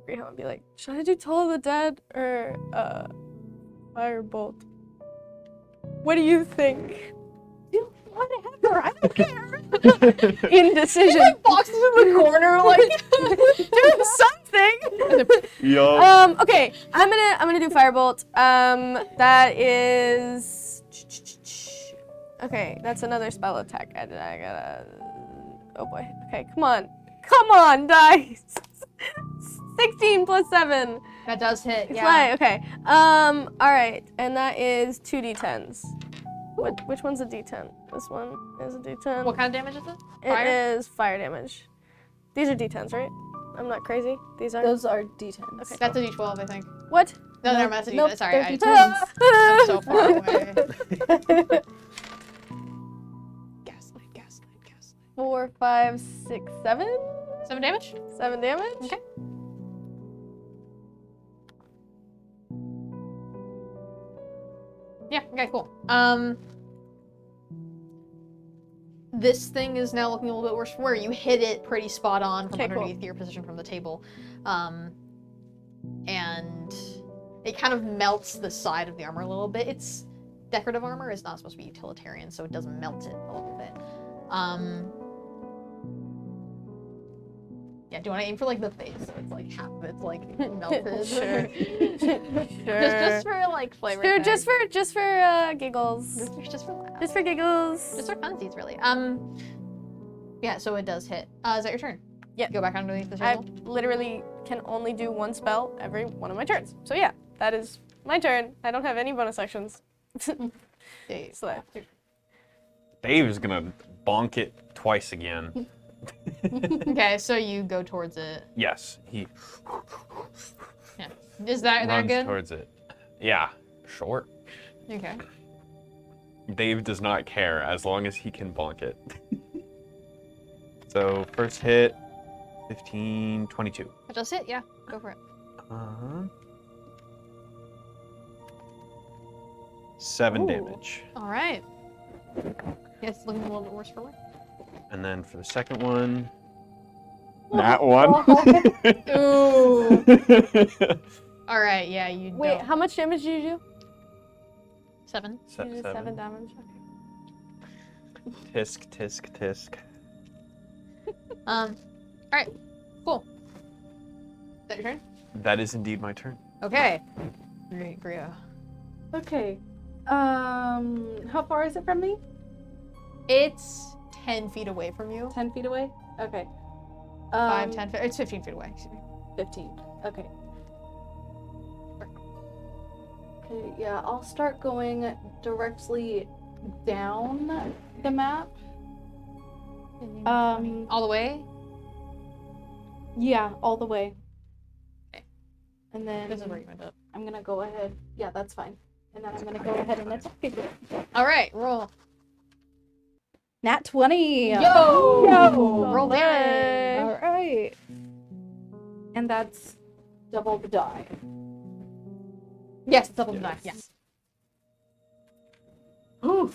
Speaker 9: Griho and be like, should I do Toll of the Dead or Firebolt? What do you think?
Speaker 8: Do what
Speaker 9: sure. I don't care. Indecision.
Speaker 2: Boxes in the corner, like
Speaker 9: Do something.
Speaker 4: Yup.
Speaker 9: Okay, I'm gonna do firebolt. That is. Okay, that's another spell attack. I gotta. Oh boy. Okay, come on, dice. 16 plus 7.
Speaker 2: that does hit.
Speaker 9: It's
Speaker 2: Yeah.
Speaker 9: fine. Okay. All right, and that is 2d10s. Which one's a d10? This one is a d10.
Speaker 2: What kind of damage is it?
Speaker 9: It is fire damage. These are d10s, right? I'm not crazy. These are.
Speaker 8: Those are d10s.
Speaker 9: Okay.
Speaker 2: That's a D12, I think.
Speaker 9: What?
Speaker 2: No, never mind. That's a
Speaker 8: Nope,
Speaker 2: D12. Sorry,
Speaker 8: they're
Speaker 2: I'm
Speaker 8: d10s.
Speaker 2: so far away. Gaslight.
Speaker 9: 4, 5, 6, 7.
Speaker 2: 7 damage?
Speaker 9: 7 damage.
Speaker 2: Okay. Yeah, okay, cool. This thing is now looking a little bit worse from where you hit it pretty spot on from
Speaker 9: Okay, cool.
Speaker 2: underneath your position from the table. And it kind of melts the side of the armor a little bit. It's decorative armor, it's not supposed to be utilitarian, so it does melt it a little bit. Yeah, do you want to aim for like the face? So it's like half of it's like melted.
Speaker 9: Sure.
Speaker 2: Just for like flavor.
Speaker 9: Sure,
Speaker 2: effect.
Speaker 9: just for giggles.
Speaker 2: Just for laughs.
Speaker 9: Just for giggles.
Speaker 2: Just for funsies, really. Yeah, so it does hit. Is that your turn?
Speaker 9: Yeah.
Speaker 2: Go back underneath the
Speaker 9: I
Speaker 2: table.
Speaker 9: literally can only do one spell every one of my turns. So yeah, that is my turn. I don't have any bonus actions.
Speaker 2: Yeah,
Speaker 9: So
Speaker 4: Dave is gonna bonk it twice again.
Speaker 2: okay, so you go towards it.
Speaker 4: Yes, he
Speaker 2: Yeah. Is that
Speaker 4: runs
Speaker 2: good?
Speaker 4: towards it. Yeah, short.
Speaker 2: Okay.
Speaker 4: Dave does not care as long as he can bonk it. So first hit, 15, 22.
Speaker 2: That does hit, yeah. Go for it.
Speaker 4: 7
Speaker 9: Ooh.
Speaker 4: damage.
Speaker 2: Alright. Yeah, it's looking a little bit worse for wear.
Speaker 4: And then for the second one, that one.
Speaker 2: Ooh. Alright, yeah, you
Speaker 9: wait,
Speaker 2: don't.
Speaker 9: how much damage did you do?
Speaker 2: 7.
Speaker 9: You did 7 damage. Okay.
Speaker 4: Tisk, tisk, tisk.
Speaker 2: Alright. Cool. Is that your turn?
Speaker 4: That is indeed my turn.
Speaker 2: Okay. Great, Grio.
Speaker 8: Okay. How far is it from me?
Speaker 2: It's 10 feet away from you.
Speaker 8: 10 feet away? Okay.
Speaker 2: 5, 10 feet. It's 15 feet away. Excuse me.
Speaker 8: 15. Okay. Okay, yeah, I'll start going directly down the map.
Speaker 2: All the way?
Speaker 8: Yeah, all the way.
Speaker 2: Okay.
Speaker 8: And then
Speaker 2: This is where you end up.
Speaker 8: I'm gonna go ahead. Yeah, that's fine. And then I'm gonna go ahead and attack it.
Speaker 2: Alright, roll.
Speaker 8: Nat 20!
Speaker 2: Yo! Roll damage.
Speaker 8: Alright. And that's double the die.
Speaker 2: Yes, double the die. Yes.
Speaker 8: Ooh.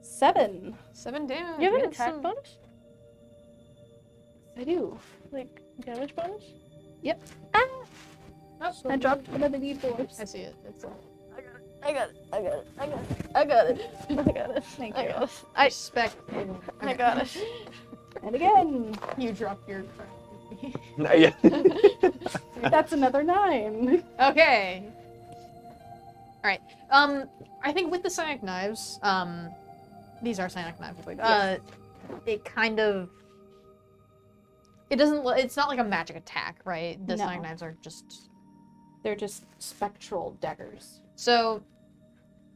Speaker 8: 7.
Speaker 2: 7 damage.
Speaker 9: You have an
Speaker 2: Yes,
Speaker 9: attack
Speaker 2: some-
Speaker 9: bonus?
Speaker 8: I do.
Speaker 9: Like damage bonus?
Speaker 8: Yep.
Speaker 2: Oh,
Speaker 8: I dropped one of the d4s.
Speaker 2: I see it. It's
Speaker 9: I got it.
Speaker 8: Thank
Speaker 9: I
Speaker 8: you.
Speaker 9: got it. I
Speaker 2: respect.
Speaker 9: got it.
Speaker 8: And again,
Speaker 2: You dropped your.
Speaker 4: Yeah.
Speaker 8: that's another 9.
Speaker 2: Okay. All right. I think with the psionic knives, these are psionic knives. Like, it kind of. It doesn't. It's not like a magic attack, right? The
Speaker 8: No.
Speaker 2: psionic knives are just.
Speaker 8: They're just spectral daggers.
Speaker 2: So,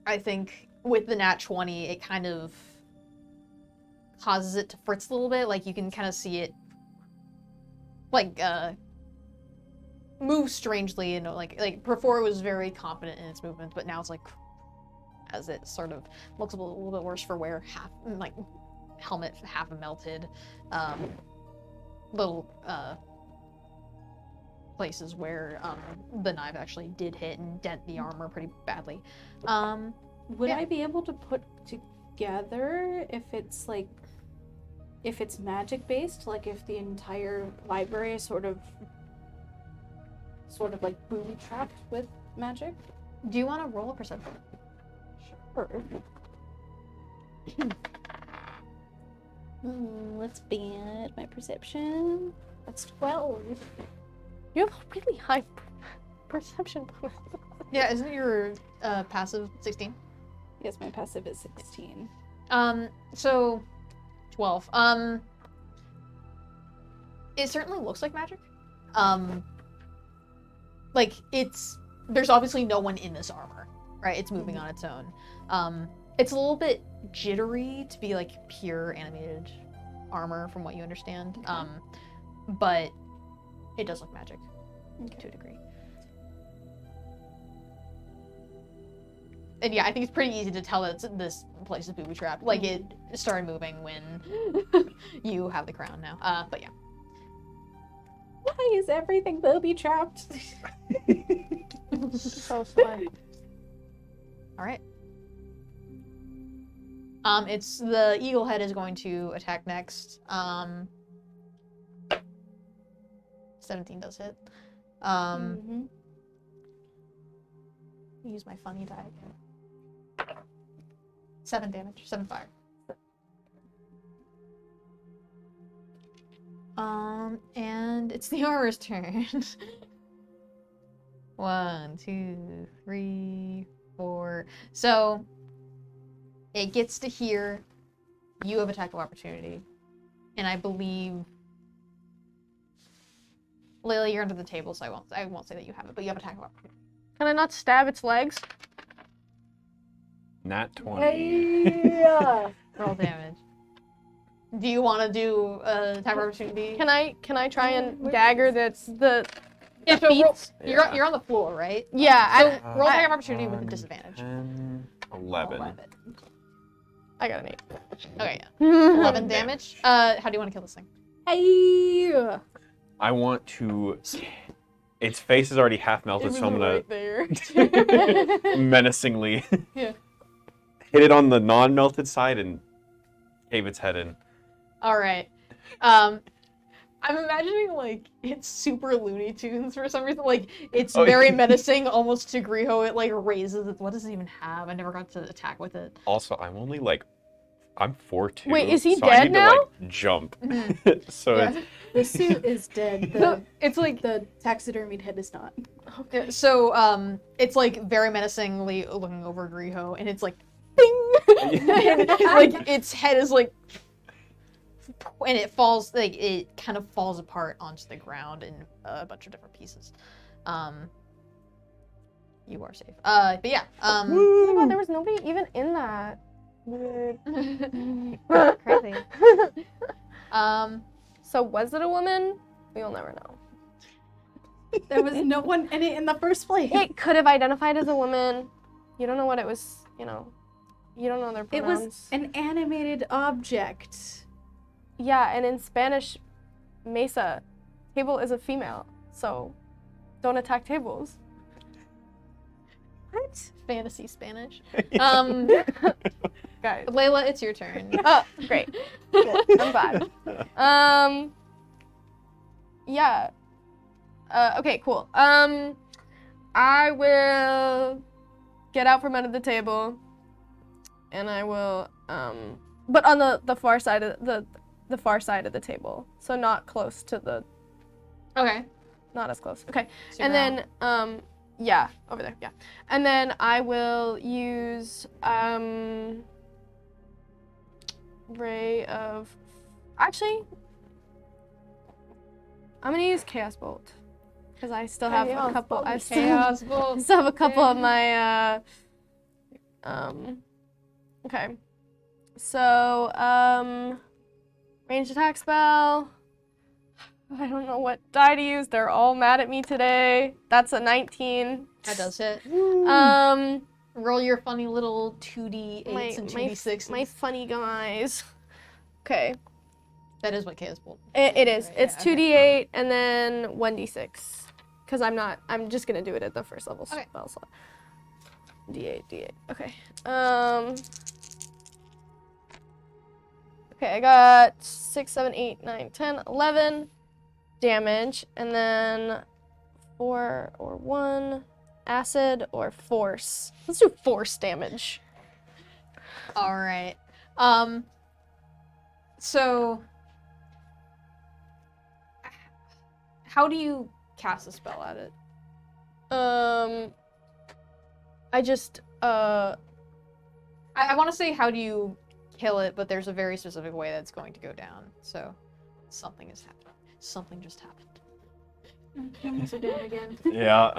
Speaker 2: I think with the nat 20, it kind of causes it to fritz a little bit. Like you can kind of see it, like move strangely. You know, like before it was very confident in its movements, but now it's like as it sort of looks a little bit worse for wear. Half like helmet half melted, little places where the knife actually did hit and dent the armor pretty badly.
Speaker 8: Would
Speaker 2: Yeah.
Speaker 8: I be able to put together if it's like, if it's magic based, like if the entire library is sort of like booby trapped with magic?
Speaker 2: Do you want to roll a perception?
Speaker 8: Let's band my perception. That's 12.
Speaker 9: You have a really high perception bonus.
Speaker 2: Yeah, isn't your passive 16?
Speaker 8: Yes, my passive is 16.
Speaker 2: So 12. It certainly looks like magic. Like there's obviously no one in this armor, right? It's moving on its own. It's a little bit jittery to be like pure animated armor from what you understand.
Speaker 8: Okay.
Speaker 2: But it does look magic to a degree. And yeah, I think it's pretty easy to tell that this place is booby trapped. Like it started moving when you have the crown now. But yeah.
Speaker 8: Why is everything booby trapped?
Speaker 9: So fun.
Speaker 2: All right. It's the eagle head is going to attack next. 17 does hit. Use my funny die again. 7 damage, 7 fire. And it's the armor's turn. 1, 2, 3, 4. So it gets to here. You have attack of opportunity, and I believe Layla, you're under the table, so I won't say that you have it, but you have attack of opportunity.
Speaker 9: Can I not stab its legs?
Speaker 4: Nat 20.
Speaker 2: Roll damage. Do you want to do attack of opportunity?
Speaker 9: Can I try and dagger that's the
Speaker 2: Yeah, so
Speaker 9: feet?
Speaker 2: you're on the floor, right?
Speaker 9: Yeah,
Speaker 2: So roll attack of opportunity with a
Speaker 4: 10,
Speaker 2: disadvantage.
Speaker 4: 11.
Speaker 9: I got an 8.
Speaker 2: Okay, yeah. 11
Speaker 4: damage.
Speaker 2: damage. How do you want to kill this thing?
Speaker 8: Hey!
Speaker 4: I want to. Its face is already half melted, so I'm gonna
Speaker 9: right there.
Speaker 4: menacingly
Speaker 2: Yeah.
Speaker 4: hit it on the non-melted side and cave its head in.
Speaker 2: All right. I'm imagining like it's super Looney Tunes for some reason. Like it's very menacing, almost to Griho. It like raises it. What does it even have? I never got to attack with it.
Speaker 4: Also, I'm only like, I'm 4'2".
Speaker 9: Wait, is he
Speaker 4: so I
Speaker 9: dead
Speaker 4: need
Speaker 9: now?
Speaker 4: to like jump. So
Speaker 2: Yeah.
Speaker 8: The suit is dead. The,
Speaker 2: It's like
Speaker 8: the taxidermied head is not.
Speaker 2: yeah, so it's like very menacingly looking over Griho, and it's like, ding! And, like its head is like, and it falls like it kind of falls apart onto the ground in a bunch of different pieces. You are safe. But yeah.
Speaker 9: Oh my god, there was nobody even in that.
Speaker 2: Crazy.
Speaker 9: So was it a woman? We'll never know.
Speaker 8: There was no one in it in the first place.
Speaker 9: It could have identified as a woman. You don't know what it was, you don't know their
Speaker 8: It
Speaker 9: pronouns.
Speaker 8: was an animated object.
Speaker 9: Yeah, and in Spanish, mesa, table is a female, so don't attack tables.
Speaker 2: What? Fantasy Spanish.
Speaker 9: Guys.
Speaker 2: Layla, it's your turn.
Speaker 9: Oh, great. Good. I'm glad. Yeah. Okay, cool. I will get out from under the table, and I will, but on the far side of the far side of the table, so not close to the,
Speaker 2: Okay.
Speaker 9: not as close. Okay,
Speaker 2: So
Speaker 9: and
Speaker 2: now-
Speaker 9: then, yeah, over there, yeah, and then I will use, ray of, actually, I'm gonna use Chaos Bolt. Because I still have a couple. I
Speaker 2: Chaos Bolt.
Speaker 9: still have a couple of my. Okay. So ranged attack spell. I don't know what die to use. They're all mad at me today. That's a 19.
Speaker 2: That does hit.
Speaker 9: Um,
Speaker 2: Roll your funny little 2d8s and 2d6s.
Speaker 9: my funny guys. Okay.
Speaker 2: That is what Chaos Bolt.
Speaker 9: It is.
Speaker 2: Right,
Speaker 9: It's
Speaker 2: yeah, okay.
Speaker 9: 2d8 and then 1d6. Because I'm just gonna do it at the first level
Speaker 2: Okay.
Speaker 9: spell slot. D8. Okay. Okay, I got 6, 7, 8, 9, 10, 11 damage. And then 4 or 1 acid or force. Let's do force damage.
Speaker 2: All right. So how do you cast a spell at it?
Speaker 9: I just
Speaker 2: I want to say how do you kill it, but there's a very specific way that's going to go down. So something has happened. Something just happened.
Speaker 8: Cameras are down again.
Speaker 4: Yeah.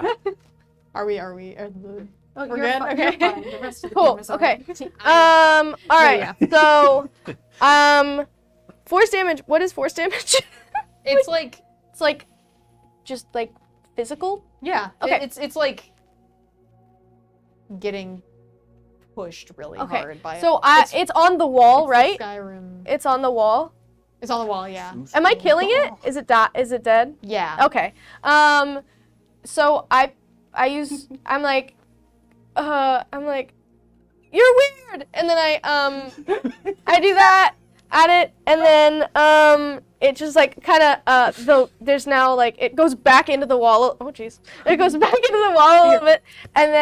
Speaker 2: Are the...
Speaker 8: Oh,
Speaker 2: We're
Speaker 8: you're
Speaker 2: good?
Speaker 8: fine.
Speaker 2: Okay.
Speaker 8: You're fine. The rest of the
Speaker 9: cool.
Speaker 8: cameras are
Speaker 9: Okay.
Speaker 8: on.
Speaker 9: All right.
Speaker 2: yeah.
Speaker 9: So, force damage. What is force damage?
Speaker 2: It's like,
Speaker 9: It's like, just like physical.
Speaker 2: yeah.
Speaker 9: Okay.
Speaker 2: It's like getting pushed really
Speaker 9: Okay.
Speaker 2: hard by
Speaker 9: So
Speaker 2: it.
Speaker 9: it's on the wall,
Speaker 2: It's
Speaker 9: right?
Speaker 2: the Skyrim.
Speaker 9: It's on the wall.
Speaker 2: It's on the wall, yeah.
Speaker 9: Am I killing it? Is it Is it dead?
Speaker 2: Yeah.
Speaker 9: Okay. So I use. I'm like, you're weird, and then I do that at it, and then it just like kind of there's now like it goes back into the wall. Oh jeez, it goes back into the wall a little bit, and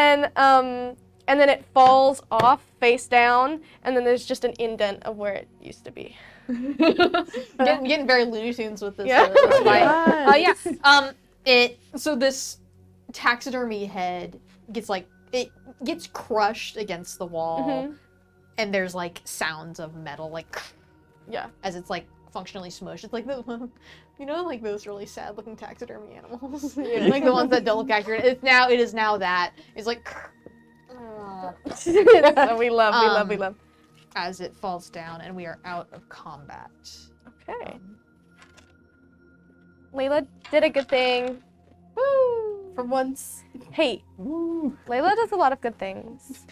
Speaker 9: then it falls off face down, and then there's just an indent of where it used to be.
Speaker 2: Getting very Looney Tunes with this.
Speaker 9: Yeah.
Speaker 2: This fight.
Speaker 8: Yes.
Speaker 2: So this taxidermy head gets crushed against the wall,
Speaker 9: Mhm.
Speaker 2: and there's like sounds of metal like
Speaker 9: Yeah.
Speaker 2: as it's like functionally smushed. It's like like those really sad looking taxidermy animals, like the ones that don't look accurate. It is now that it's like
Speaker 9: we love.
Speaker 2: as it falls down, and we are out of combat.
Speaker 9: Okay. Layla did a good thing. Woo!
Speaker 8: For once.
Speaker 9: Hey, Layla does a lot of good things.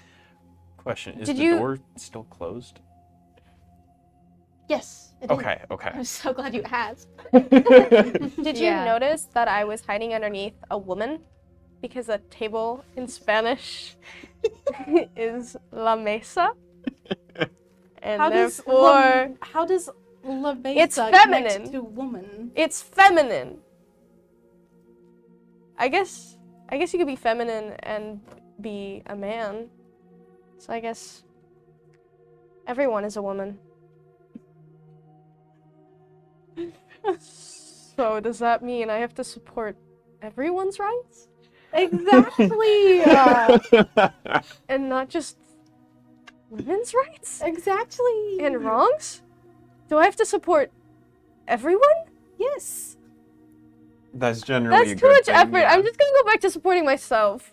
Speaker 4: Question: Is
Speaker 9: Did
Speaker 4: the
Speaker 9: you-
Speaker 4: door still closed?
Speaker 2: Yes. It is.
Speaker 4: Okay. Okay.
Speaker 2: I'm so glad you asked.
Speaker 9: Did you
Speaker 2: Yeah.
Speaker 9: notice that I was hiding underneath a woman? Because a table in Spanish is la mesa. And
Speaker 8: How does
Speaker 9: therefore,
Speaker 8: La Mesa
Speaker 9: It's
Speaker 8: connect
Speaker 9: feminine.
Speaker 8: to woman?
Speaker 9: it's feminine. I guess you could be feminine and be a man. So I guess everyone is a woman. So does that mean I have to support everyone's rights?
Speaker 8: Exactly.
Speaker 9: And not just women's rights?
Speaker 8: Exactly.
Speaker 9: And wrongs? Do I have to support everyone?
Speaker 8: Yes.
Speaker 4: That's generally a
Speaker 9: That's too
Speaker 4: good
Speaker 9: much
Speaker 4: thing,
Speaker 9: effort.
Speaker 4: yeah.
Speaker 9: I'm just gonna go back to supporting myself.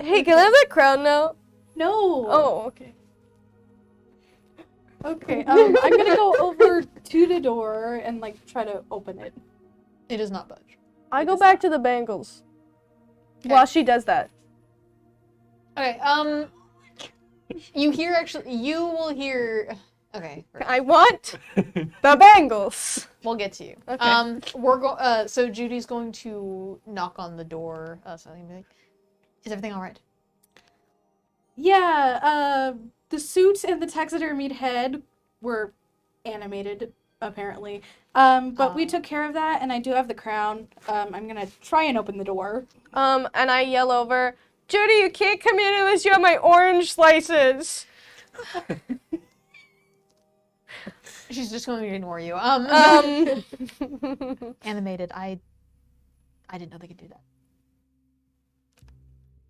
Speaker 9: Hey, can I have that crown now?
Speaker 8: No.
Speaker 9: Oh, okay.
Speaker 8: Okay. I'm gonna go over to the door and like try to open it.
Speaker 2: It is not budge.
Speaker 9: I go back to the bangles. While she does that.
Speaker 2: Okay. You will hear. Okay.
Speaker 9: I want the bangles.
Speaker 2: We'll get to you.
Speaker 9: Okay.
Speaker 2: So Judy's going to knock on the door. So I'm like, is everything all right?
Speaker 8: Yeah. The suit and the taxidermied head were animated, apparently. But we took care of that, and I do have the crown. I'm gonna try and open the door.
Speaker 9: And I yell over, Judy, you can't come in unless you have my orange slices.
Speaker 2: She's just going to ignore you. Animated. I didn't know they could do that.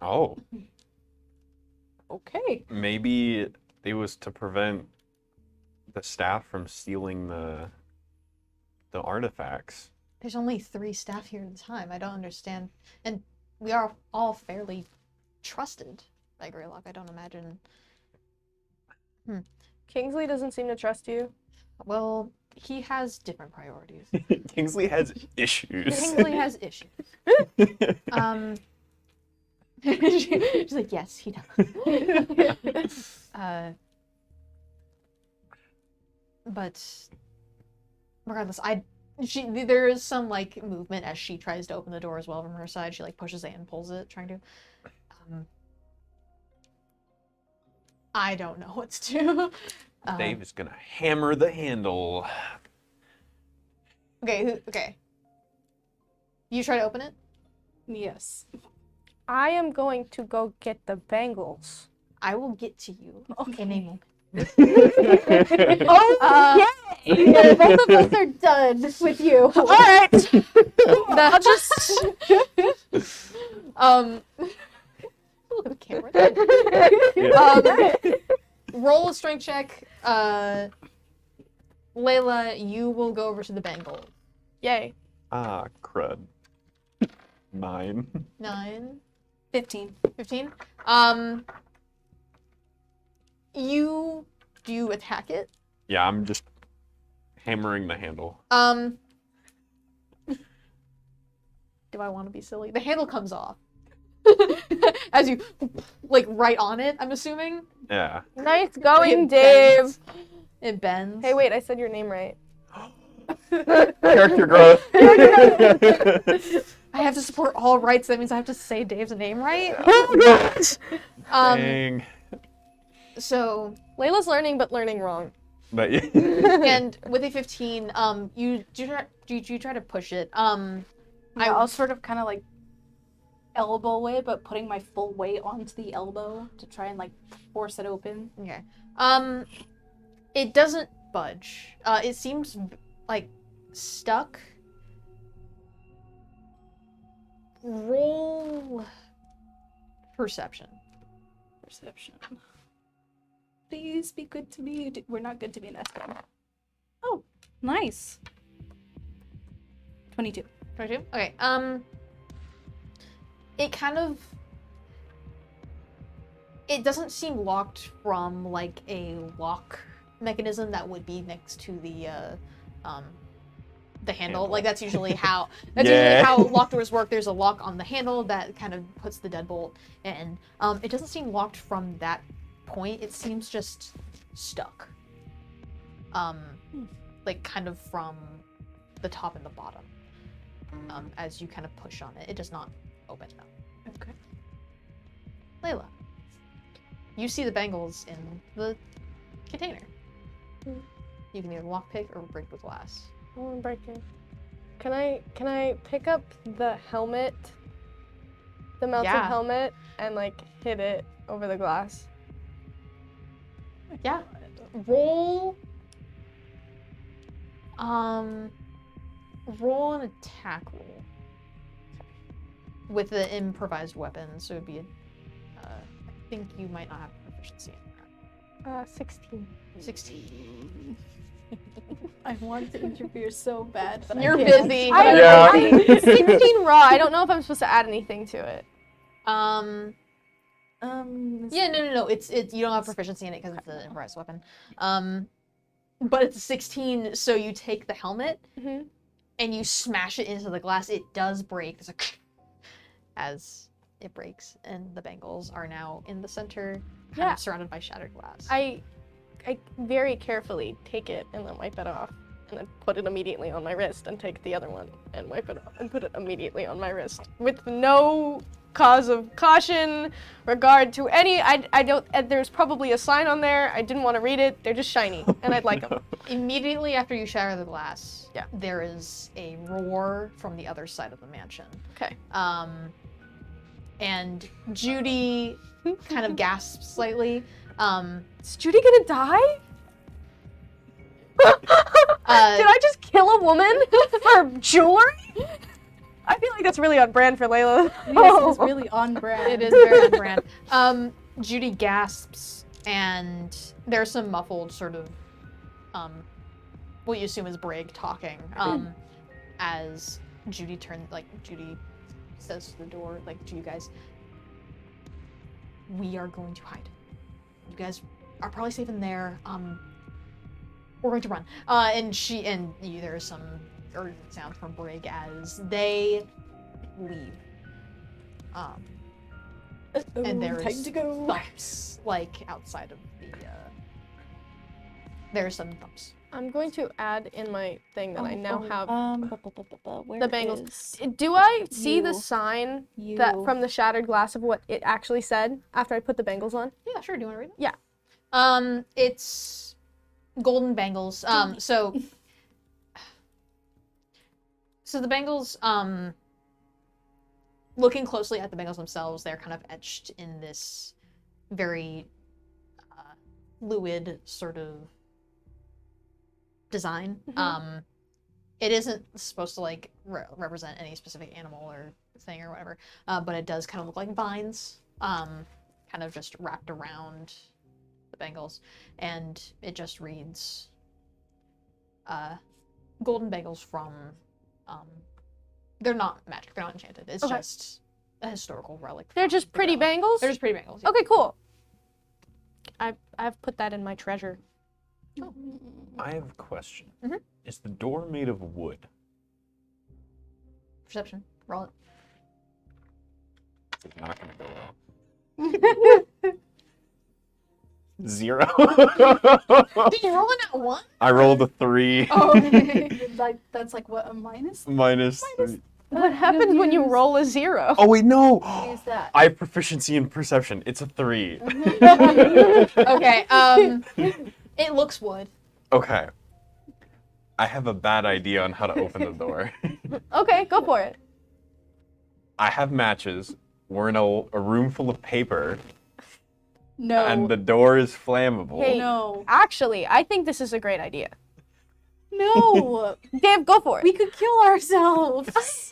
Speaker 4: Oh,
Speaker 8: Okay.
Speaker 4: maybe it was to prevent the staff from stealing the artifacts.
Speaker 2: There's only 3 staff here at a time. I don't understand. And we are all fairly trusted by Greylock. I don't imagine.
Speaker 9: Kingsley doesn't seem to trust you.
Speaker 2: Well, he has different priorities.
Speaker 4: Kingsley has issues.
Speaker 2: Kingsley has issues. She's like, yes, he does. But regardless, there is some like movement as she tries to open the door as well from her side. She like pushes it and pulls it, trying to. I don't know what to do.
Speaker 4: Dave is gonna hammer the handle.
Speaker 2: Okay. You try to open it?
Speaker 8: Yes.
Speaker 9: I am going to go get the bangles.
Speaker 2: I will get to you in a moment.
Speaker 8: Yeah, both of us are done with you.
Speaker 9: All right. I'll just.
Speaker 2: Look at the camera.
Speaker 4: Yeah.
Speaker 2: Roll a strength check. Layla, you will go over to the Bengal.
Speaker 9: Yay.
Speaker 4: Ah, crud. 9.
Speaker 2: 9,
Speaker 8: 15.
Speaker 2: 15. Do you attack it?
Speaker 4: Yeah, I'm just hammering the handle.
Speaker 2: Do I want to be silly? The handle comes off. As you, like, right on it, I'm assuming.
Speaker 4: Yeah.
Speaker 9: Nice going,
Speaker 2: It
Speaker 9: Dave.
Speaker 2: bends. It bends.
Speaker 9: Hey, wait, I said your name right.
Speaker 4: Character growth.
Speaker 2: I have to support all rights. That means I have to say Dave's name right.
Speaker 4: Dang.
Speaker 2: So,
Speaker 9: Layla's learning, but learning wrong.
Speaker 4: But yeah.
Speaker 2: and with a 15, you try to push it.
Speaker 8: I'll sort of kind of like elbow it, but putting my full weight onto the elbow to try and like force it open.
Speaker 2: Okay. It doesn't budge. It seems like stuck. Roll perception.
Speaker 8: Perception. Please be good to me. We're not good to me in Espen. Oh, nice. 22.
Speaker 2: 22? Okay. It kind of... It doesn't seem locked from, like, a lock mechanism that would be next to the handle. Like, that's usually how... That's usually how locked doors work. There's a lock on the handle that kind of puts the deadbolt in. It doesn't seem locked from that point. It seems just stuck. Like, kind of from the top and the bottom. As you kind of push on it. It does not open up.
Speaker 8: Okay.
Speaker 2: Layla, you see the bangles in the container. You can either lockpick or break the glass.
Speaker 9: Oh, I'm breaking. Can I pick up the helmet, the melted
Speaker 2: Yeah.
Speaker 9: helmet, and like hit it over the glass?
Speaker 2: Yeah. Roll. Roll an attack roll. With the improvised weapon, so it would be I think you might not have proficiency in that.
Speaker 9: 16.
Speaker 2: 16.
Speaker 8: I want to interfere so bad, but
Speaker 2: You're
Speaker 8: I can't.
Speaker 2: busy.
Speaker 4: Yeah.
Speaker 9: 16 raw. I don't know if I'm supposed to add anything to it.
Speaker 2: Yeah, no. It's you don't have proficiency in it because it's an improvised weapon. But it's a 16, so you take the helmet and you smash it into the glass. It does break. There's a as it breaks, and the bangles are now in the center, kind of surrounded by shattered glass.
Speaker 9: I very carefully take it and then wipe it off, and then put it immediately on my wrist, and take the other one and wipe it off, and put it immediately on my wrist with no cause of caution, regard to any. I don't. There's probably a sign on there. I didn't want to read it. They're just shiny, and I'd like them.
Speaker 2: Immediately after you shatter the glass, there is a roar from the other side of the mansion.
Speaker 9: Okay.
Speaker 2: And Judy kind of gasps slightly.
Speaker 9: Is Judy gonna die? Did I just kill a woman for jewelry? I feel like that's really on brand for Layla.
Speaker 8: Yes, it's really on brand.
Speaker 2: It is very on brand. Judy gasps, and there's some muffled sort of, what you assume is Brig talking, as Judy says to the door, like, to you guys, we are going to hide. You guys are probably safe in there. We're going to run. There's some urgent sound from Brig as they leave. And there's
Speaker 8: time to go.
Speaker 2: thumps, like, outside of the, there's some thumps.
Speaker 9: I'm going to add in my thing that I now have
Speaker 8: Where
Speaker 9: the bangles.
Speaker 8: is
Speaker 9: Do I see the
Speaker 8: you?
Speaker 9: sign
Speaker 8: you?
Speaker 9: that from the shattered glass of what it actually said after I put the bangles on?
Speaker 2: Yeah, sure. Do you want to read it?
Speaker 9: Yeah.
Speaker 2: It's golden bangles. So the bangles, looking closely at the bangles themselves, they're kind of etched in this very fluid sort of design. It isn't supposed to like represent any specific animal or thing or whatever, but it does kind of look like vines, kind of just wrapped around the bangles, and it just reads golden bangles from they're not magic, they're not enchanted, it's just a historical relic.
Speaker 9: They're just pretty bangles?
Speaker 2: They're just pretty bangles, yeah.
Speaker 9: Okay, cool. I've put that in my treasure.
Speaker 2: Oh.
Speaker 4: I have a question.
Speaker 2: Mhm.
Speaker 4: Is the door made of wood?
Speaker 2: Perception, roll it.
Speaker 4: It's not gonna go well. 0.
Speaker 2: Did you roll in at 1?
Speaker 4: I rolled a 3.
Speaker 2: Oh, okay.
Speaker 8: Like that's like what, a minus?
Speaker 4: Minus 3.
Speaker 9: What happens when you roll a 0?
Speaker 4: Oh wait, no!
Speaker 8: Use that.
Speaker 4: I have proficiency in perception. It's a 3.
Speaker 2: Okay, it looks wood.
Speaker 4: Okay. I have a bad idea on how to open the door.
Speaker 9: Okay, go for it.
Speaker 4: I have matches. We're in a room full of paper,
Speaker 8: No.
Speaker 4: and the door is flammable.
Speaker 9: Hey.
Speaker 8: No.
Speaker 9: Actually, I think this is a great idea.
Speaker 8: No.
Speaker 9: Dave, go for it.
Speaker 8: We could kill ourselves.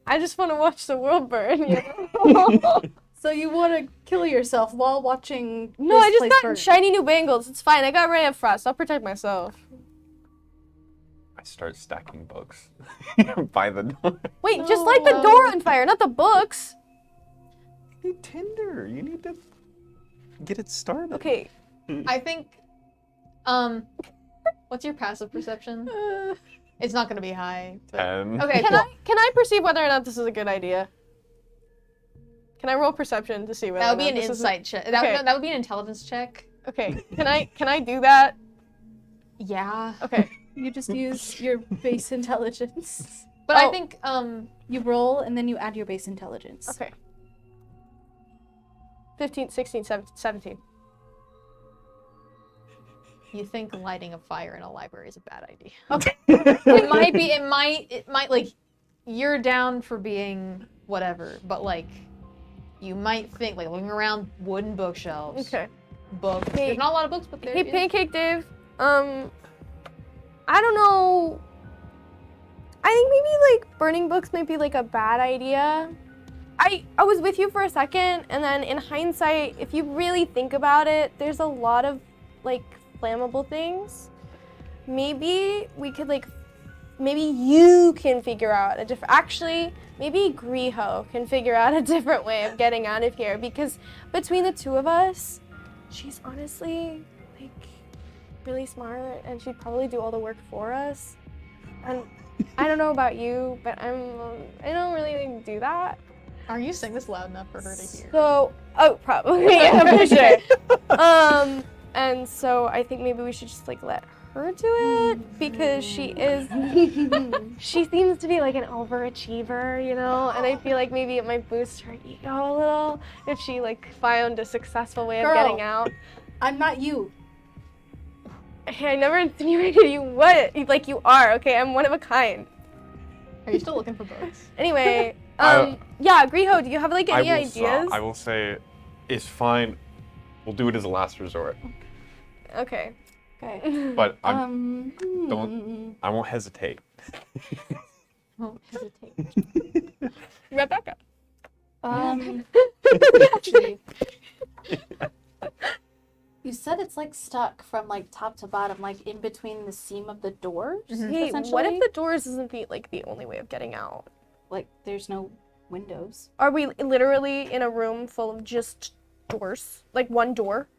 Speaker 9: I just want to watch the world burn, you know?
Speaker 8: So you want to kill yourself while watching
Speaker 9: No,
Speaker 8: this
Speaker 9: I just
Speaker 8: place
Speaker 9: got
Speaker 8: burn.
Speaker 9: shiny new bangles. It's fine. I got Ray of Frost. I'll protect myself.
Speaker 4: I start stacking books by the door.
Speaker 9: Wait, just light the door on fire, not the books.
Speaker 4: You need tinder. You need to get it started.
Speaker 9: Okay.
Speaker 2: I think, what's your passive perception? It's not gonna be high. But...
Speaker 4: 10.
Speaker 2: Okay,
Speaker 9: Can
Speaker 2: cool.
Speaker 9: I perceive whether or not this is a good idea? Can I roll perception to see whether
Speaker 2: That would
Speaker 9: or
Speaker 2: be
Speaker 9: not
Speaker 2: an
Speaker 9: this is
Speaker 2: insight check.
Speaker 9: Okay.
Speaker 2: That would be an intelligence check.
Speaker 9: Okay. Can I do that?
Speaker 2: Yeah.
Speaker 9: Okay.
Speaker 8: You just use your base intelligence.
Speaker 2: But I
Speaker 9: Oh.
Speaker 2: think,
Speaker 8: You roll and then you add your base intelligence.
Speaker 9: Okay. 15, 16, 17.
Speaker 2: you think lighting a fire in a library is a bad idea.
Speaker 9: Okay.
Speaker 2: It might, like, you're down for being whatever, but, like, you might think, like, looking around wooden bookshelves.
Speaker 9: Okay.
Speaker 2: Books.
Speaker 9: Hey-
Speaker 2: There's not a lot of books, but there
Speaker 9: Hey,
Speaker 2: is.
Speaker 9: Pancake Dave. I don't know. I think maybe like burning books might be like a bad idea. I was with you for a second, and then in hindsight, if you really think about it, there's a lot of like flammable things. Maybe we could like, maybe you can figure out a different. Actually, maybe Griho can figure out a different way of getting out of here, because between the two of us, she's honestly like really smart, and she'd probably do all the work for us. And I don't know about you, but I don't really do that.
Speaker 2: Are you saying this loud enough for her to hear?
Speaker 9: So, oh, probably, yeah, for sure. And so I think maybe we should just like let her do it, because she seems to be like an overachiever, you know, and I feel like maybe it might boost her ego a little if she like found a successful way of
Speaker 8: Girl.
Speaker 9: getting out.
Speaker 8: I'm not you.
Speaker 9: Hey, I never insinuated you would, like you are, okay? I'm one of a kind.
Speaker 2: Are you still looking for books?
Speaker 9: Anyway,
Speaker 4: I-
Speaker 9: yeah, Griho, do you have like any ideas?
Speaker 4: I will say, it's fine. We'll do it as a last resort.
Speaker 9: Okay.
Speaker 8: Okay.
Speaker 4: But I
Speaker 8: Hmm.
Speaker 4: won't hesitate.
Speaker 2: Won't hesitate.
Speaker 9: Rebecca.
Speaker 8: Actually, you said it's like stuck from like top to bottom, like in between the seam of the doors.
Speaker 9: Hey, what
Speaker 8: essentially?
Speaker 9: if the doors isn't the only way of getting out?
Speaker 8: like there's no windows?
Speaker 9: Are we literally in a room full of just doors? Like one door?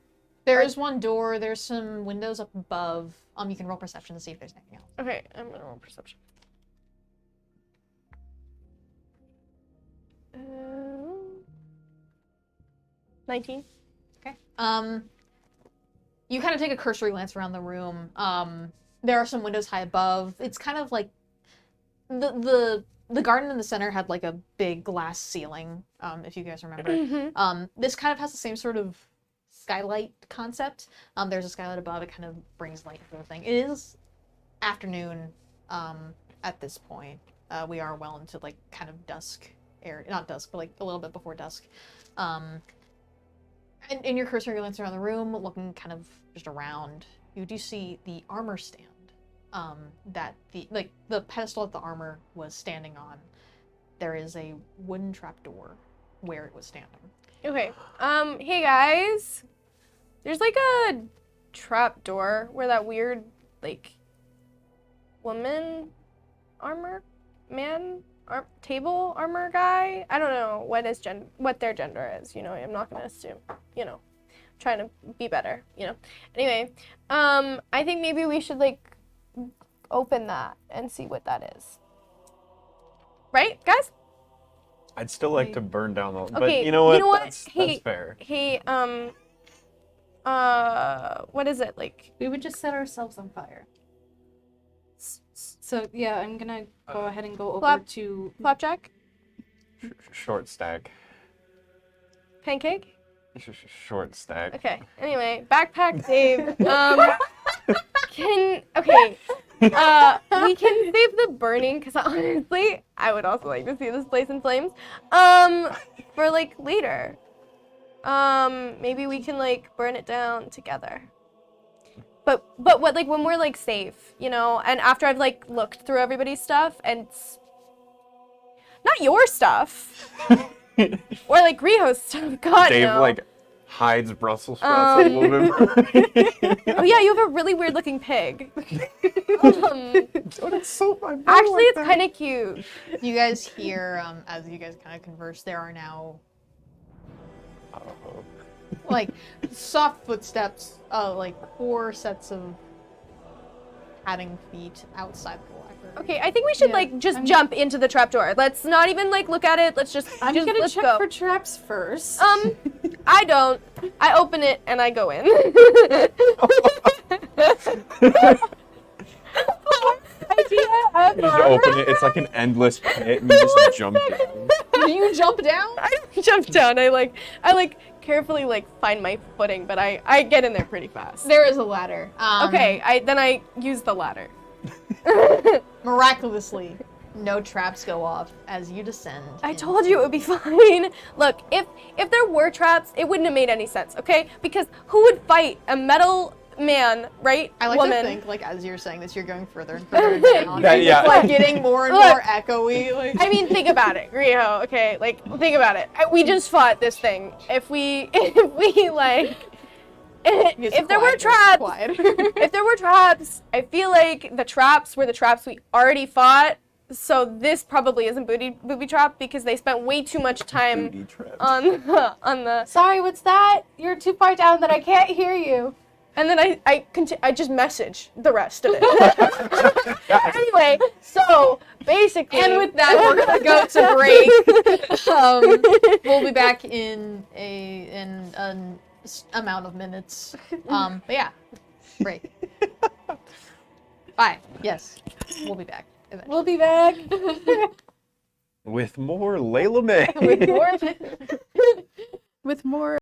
Speaker 2: There is one door. There's some windows up above. You can roll perception to see if there's anything else.
Speaker 9: Okay, I'm gonna roll perception. 19.
Speaker 2: Okay. You kind of take a cursory glance around the room. There are some windows high above. It's kind of like the garden in the center had like a big glass ceiling, if you guys remember. This kind of has the same sort of skylight concept. There's a skylight above. It kind of brings light to the thing. It is afternoon at this point. We are well into like kind of dusk area. Not dusk, but like a little bit before dusk. And in your cursory glance around the room, looking kind of just around, you do see the armor stand. That the pedestal that the armor was standing on. There is a wooden trapdoor where it was standing.
Speaker 9: Okay. Hey guys. There's like a trap door where that weird like woman armor man table armor guy. I don't know what their gender is. You know, I'm not gonna assume. You know, trying to be better. You know. Anyway, I think maybe we should like open that and see what that is. Right, guys?
Speaker 4: I'd still like to burn down the. But
Speaker 9: Okay,
Speaker 4: you know what?
Speaker 9: you know what?
Speaker 4: That's
Speaker 9: Hey,
Speaker 4: fair.
Speaker 9: Hey, what is it like?
Speaker 8: We would just set ourselves on fire. So yeah, I'm gonna go ahead and go over to
Speaker 9: Flapjack?
Speaker 4: Short stack.
Speaker 9: Pancake?
Speaker 4: Short stack.
Speaker 9: Okay. Anyway, backpack Dave. We can save the burning because honestly, I would also like to see this place in flames. For like later. Maybe we can like burn it down together. But what like when we're like safe, you know, and after I've like looked through everybody's stuff and not your stuff or like Riho's stuff. God
Speaker 4: Dave
Speaker 9: no.
Speaker 4: like hides Brussels sprouts a little bit.
Speaker 9: Oh yeah, you have a really weird looking pig.
Speaker 4: Don't insult my boy
Speaker 9: Actually,
Speaker 4: like
Speaker 9: it's
Speaker 4: that.
Speaker 9: kind of cute.
Speaker 2: You guys hear, as you guys kind of converse, there are now
Speaker 4: Uh-oh.
Speaker 2: like soft footsteps, like 4 sets of padding feet outside the library.
Speaker 9: Okay, I think we should like just jump into the trapdoor. Let's not even like look at it. Let's just
Speaker 8: gonna
Speaker 9: let's
Speaker 8: check
Speaker 9: go.
Speaker 8: for traps first.
Speaker 9: I don't. I open it and I go in.
Speaker 4: You just open it, it's like an endless pit, and you just jump down.
Speaker 2: Do you jump down?
Speaker 9: I don't jump down. I like carefully like find my footing, but I get in there pretty fast.
Speaker 2: There is a ladder.
Speaker 9: Okay, I use the ladder.
Speaker 2: Miraculously, no traps go off as you descend.
Speaker 9: I told you it would be fine. Look, if there were traps, it wouldn't have made any sense, okay? Because who would fight a metal man, right?
Speaker 2: I like
Speaker 9: Woman.
Speaker 2: to think, like, as you're saying this, you're going further and further down.
Speaker 4: Yeah, yeah.
Speaker 2: It's, like, getting more and
Speaker 9: Look.
Speaker 2: more echoey. Like.
Speaker 9: I mean, think about it, Riho, okay? Like, think about it. We just fought this thing. If we like... If there were traps, if there were traps, I feel like the traps were the traps we already fought. So this probably isn't booby trap because they spent way too much time on the.
Speaker 8: Sorry, what's that? You're too far down that I can't hear you.
Speaker 9: And then I just message the rest of it. Anyway, so basically.
Speaker 2: And with that, we're gonna go to break. We'll be back in an amount of minutes. But yeah, break. Bye. Yes, we'll be back. Eventually.
Speaker 8: We'll be back.
Speaker 4: With more Layla May.
Speaker 8: With more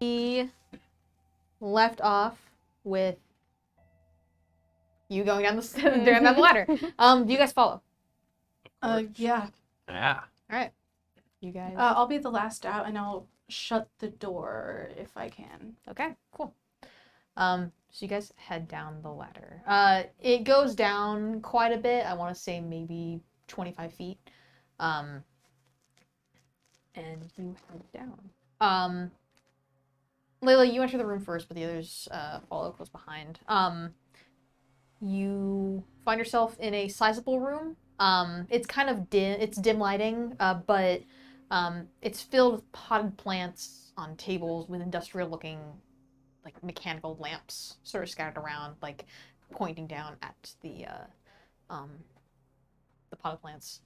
Speaker 2: We left off with you going down the ladder. Do you guys follow?
Speaker 8: Yeah.
Speaker 4: Yeah.
Speaker 2: All right. You guys.
Speaker 8: I'll be the last out, and I'll shut the door if I can.
Speaker 2: Okay, cool. So you guys head down the ladder. It goes down quite a bit. I want to say maybe 25 feet. And you head down. Layla, you enter the room first, but the others follow close behind. You find yourself in a sizable room. It's kind of dim. It's dim lighting, but it's filled with potted plants on tables with industrial-looking, like mechanical lamps, sort of scattered around, like pointing down at the potted plants.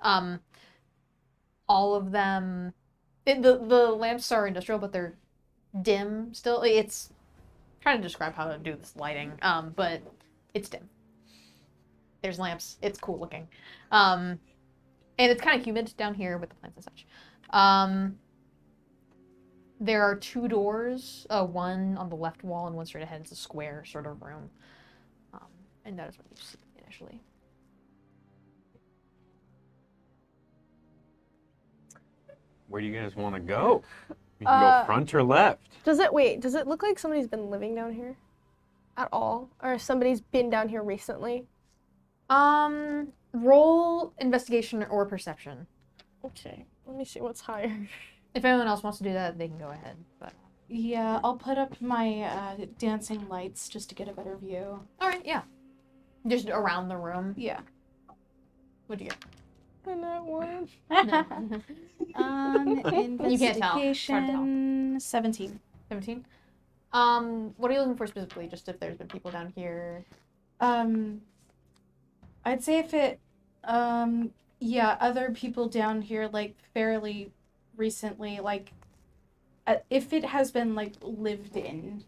Speaker 2: All of them. The lamps are industrial, but they're dim still. It's trying to describe how to do this lighting, but it's dim. There's lamps. It's cool looking. And it's kind of humid down here with the plants and such. There are 2 doors, one on the left wall and one straight ahead. It's a square sort of room. And that is what you see initially.
Speaker 4: Where do you guys want to go? You can go front or left.
Speaker 9: Does it look like somebody's been living down here? At all? Or somebody's been down here recently?
Speaker 2: Roll investigation or perception.
Speaker 9: Okay. Let me see what's higher.
Speaker 2: If anyone else wants to do that, they can go ahead. But
Speaker 8: Yeah, I'll put up my dancing lights just to get a better view.
Speaker 2: all right, yeah. Just around the room.
Speaker 8: Yeah.
Speaker 2: What'd you get?
Speaker 9: And that one.
Speaker 8: Investigation.
Speaker 2: You can't tell. Hard to tell.
Speaker 8: 17.
Speaker 2: 17. What are you looking for specifically? Just if there's been people down here.
Speaker 8: I'd say if it, other people down here, like, fairly recently, like, if it has been, like, lived in,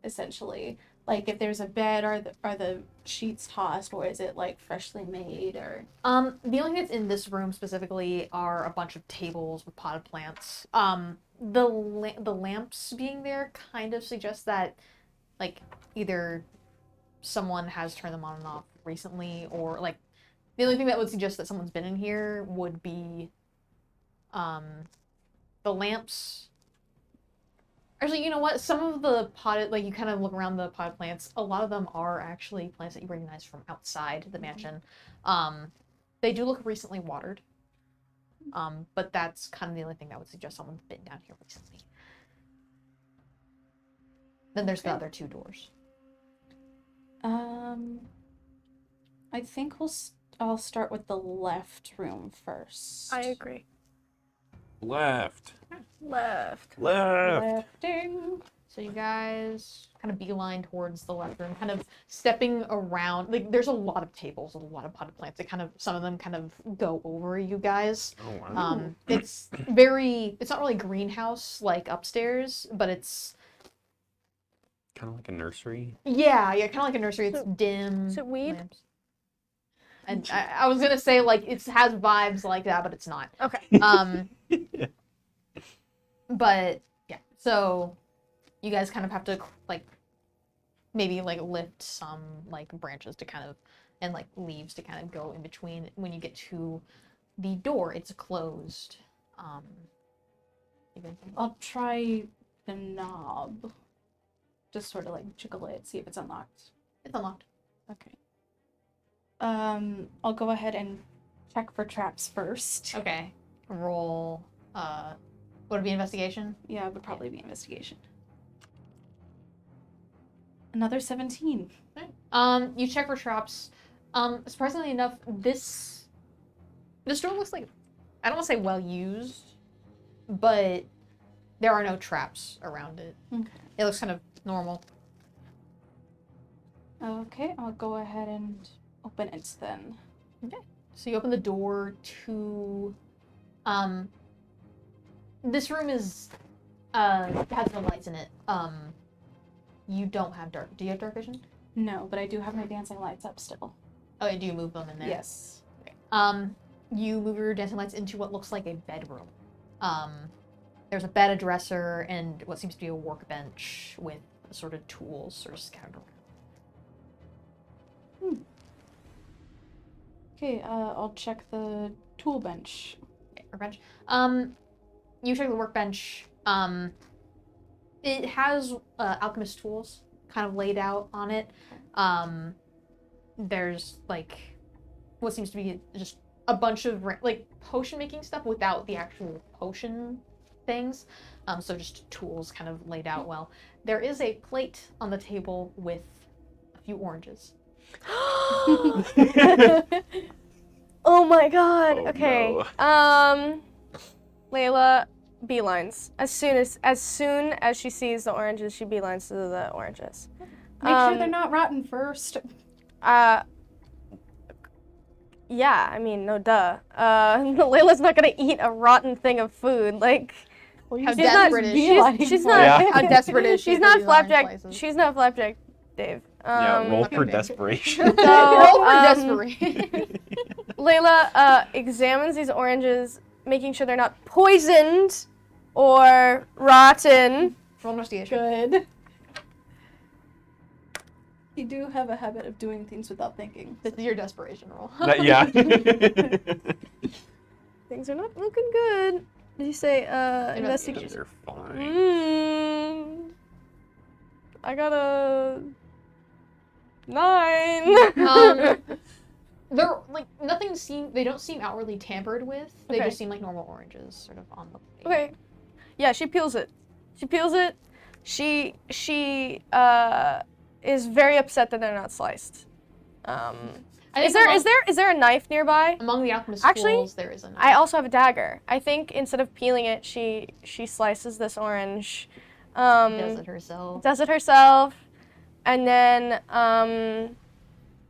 Speaker 8: essentially. Like, if there's a bed, are the sheets tossed, or is it, like, freshly made, or...
Speaker 2: The only thing that's in this room specifically are a bunch of tables with potted plants. The lamps being there kind of suggests that, like, either someone has turned them on and off recently, or, like, the only thing that would suggest that someone's been in here would be, the lamps. Actually, you know what? Some of the potted, like, you kind of look around the potted plants, a lot of them are actually plants that you recognize from outside the mansion. They do look recently watered. But that's kind of the only thing that would suggest someone's been down here recently. Then there's the other 2 doors.
Speaker 8: I think I'll start with the left room first.
Speaker 9: I agree.
Speaker 4: Left.
Speaker 9: Left.
Speaker 8: Lefting.
Speaker 2: So you guys kind of beeline towards the left room, kind of stepping around. Like, there's a lot of tables, a lot of potted plants. Some of them kind of go over you guys.
Speaker 4: Oh, wow.
Speaker 2: It's not really greenhouse like upstairs, but it's
Speaker 4: Kind of like a nursery.
Speaker 2: yeah, kind of like a nursery. It's dim.
Speaker 9: Is it weed?
Speaker 2: Lamps. And I was gonna say, like, it has vibes like that, but it's not.
Speaker 9: Okay.
Speaker 2: But yeah, so you guys kind of have to, like, maybe, like, lift some, like, branches to kind of, and, like, leaves to kind of go in between. When you get to the door, it's closed.
Speaker 8: I'll try the knob. Just sort of, like, jiggle it, see if it's unlocked.
Speaker 2: It's unlocked.
Speaker 8: Okay. I'll go ahead and check for traps first.
Speaker 2: Okay. Roll, would it be investigation?
Speaker 8: Yeah, it would probably be investigation. Another 17.
Speaker 2: You check for traps. Surprisingly enough, this door looks like, I don't want to say well used, but there are no traps around it.
Speaker 8: Okay.
Speaker 2: It looks kind of normal.
Speaker 8: Okay, I'll go ahead and open it then.
Speaker 2: Okay. So you open the door to, this room has no lights in it. You don't have dark. Do you have dark vision?
Speaker 8: No, but I do have my dancing lights up still.
Speaker 2: Oh, and do you move them in there?
Speaker 8: Yes.
Speaker 2: Okay. You move your dancing lights into what looks like a bedroom. There's a bed, a dresser, and what seems to be a workbench with assorted tools sort of scattered around.
Speaker 8: Okay, I'll check the tool bench.
Speaker 2: Okay, workbench. You check the workbench. It has alchemist tools kind of laid out on it. There's like what seems to be just a bunch of like potion making stuff without the actual potion things. So just tools kind of laid out well. There is a plate on the table with a few oranges.
Speaker 9: Oh my god.
Speaker 4: Oh,
Speaker 9: Okay.
Speaker 4: no.
Speaker 9: Layla beelines. As soon as she sees the oranges, she beelines to the oranges.
Speaker 8: Make sure they're not rotten first.
Speaker 9: Yeah, I mean, no duh. Layla's not gonna eat a rotten thing of food. Like,
Speaker 8: Well,
Speaker 2: How
Speaker 8: you said
Speaker 2: desperate is she?
Speaker 9: she's not.
Speaker 4: Yeah.
Speaker 2: How desperate is she?
Speaker 9: She's
Speaker 2: for
Speaker 9: not
Speaker 2: these orange
Speaker 9: flapjack.
Speaker 2: slices?
Speaker 9: She's not flapjack, Dave.
Speaker 4: Yeah, roll for
Speaker 2: okay.
Speaker 4: desperation.
Speaker 9: So,
Speaker 2: Roll for
Speaker 9: um,
Speaker 2: desperation.
Speaker 9: Layla examines these oranges, making sure they're not poisoned or rotten.
Speaker 2: Roll investigation.
Speaker 8: Good. You do have a habit of doing things without thinking.
Speaker 2: This is your desperation roll.
Speaker 4: Yeah.
Speaker 9: Things are not looking good. Did you say
Speaker 2: Investigation.
Speaker 9: investigation?
Speaker 4: They're fine.
Speaker 9: I got a 9.
Speaker 2: They're like nothing they don't seem outwardly tampered with. They
Speaker 9: Okay.
Speaker 2: just seem like normal oranges sort of on the plate.
Speaker 9: Okay. Yeah, she peels it. She is very upset that they're not sliced.
Speaker 2: I
Speaker 9: Is
Speaker 2: think
Speaker 9: there a knife nearby?
Speaker 2: among the alchemist
Speaker 9: Actually,
Speaker 2: tools there is a knife.
Speaker 9: I also have a dagger. I think instead of peeling it, she slices this orange.
Speaker 2: does it herself.
Speaker 9: Does it herself, and then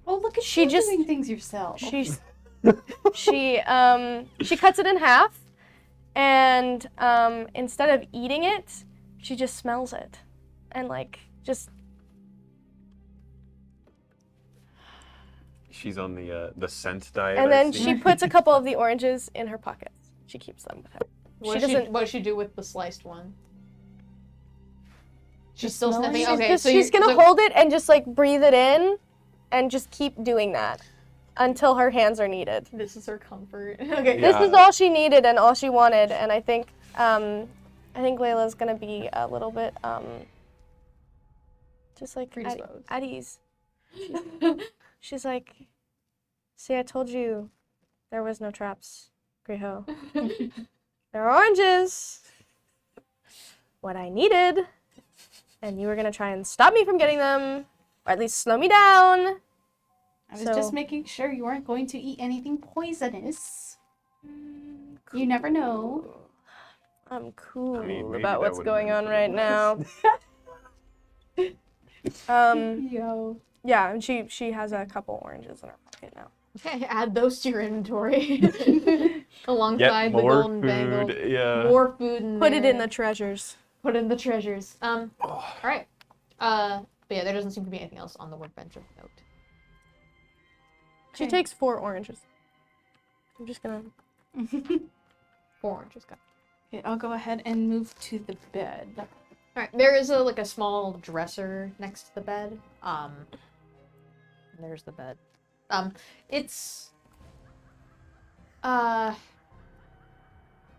Speaker 8: Oh, look at
Speaker 9: She
Speaker 8: you
Speaker 9: just-
Speaker 8: doing things yourself.
Speaker 9: she cuts it in half, and instead of eating it, she just smells it, and like just.
Speaker 4: She's on the scent diet.
Speaker 9: And
Speaker 4: I
Speaker 9: then
Speaker 4: see.
Speaker 9: she puts a couple of the oranges in her pockets. She keeps them with her.
Speaker 2: What does she do with the sliced one? She's still
Speaker 8: smelling
Speaker 2: sniffing.
Speaker 8: it?
Speaker 2: Okay,
Speaker 9: She's gonna hold it and just like breathe it in, and just keep doing that until her hands are needed.
Speaker 2: This is her comfort. Okay.
Speaker 9: This
Speaker 4: Yeah.
Speaker 9: is all she needed and all she wanted, and I think Layla's gonna be a little bit just like
Speaker 2: Predisposed.
Speaker 9: at ease. She's like, see, I told you there was no traps, Griho. There are oranges. What I needed. And you were gonna try and stop me from getting them, or at least slow me down.
Speaker 8: I was
Speaker 9: So-
Speaker 8: just making sure you weren't going to eat anything poisonous. You never know.
Speaker 9: I'm cool
Speaker 4: I mean, maybe
Speaker 9: about
Speaker 4: that
Speaker 9: what's
Speaker 4: would've
Speaker 9: going
Speaker 4: been
Speaker 9: on
Speaker 4: for the
Speaker 9: right now.
Speaker 8: Yo.
Speaker 9: Yeah, and she has a couple oranges in her pocket now.
Speaker 2: Okay, add those to your inventory. Alongside
Speaker 4: Get
Speaker 2: the
Speaker 4: more
Speaker 2: golden
Speaker 4: food.
Speaker 2: bangle.
Speaker 4: Yeah.
Speaker 2: More food in
Speaker 9: Put it
Speaker 2: there.
Speaker 9: in the treasures.
Speaker 2: Put in the treasures. Alright. But yeah, there doesn't seem to be anything else on the workbench of note.
Speaker 9: She takes 4 oranges. I'm just gonna.
Speaker 2: 4 oranges, got it.
Speaker 8: Okay, I'll go ahead and move to the bed.
Speaker 2: Alright, there is a small dresser next to the bed. There's the bed.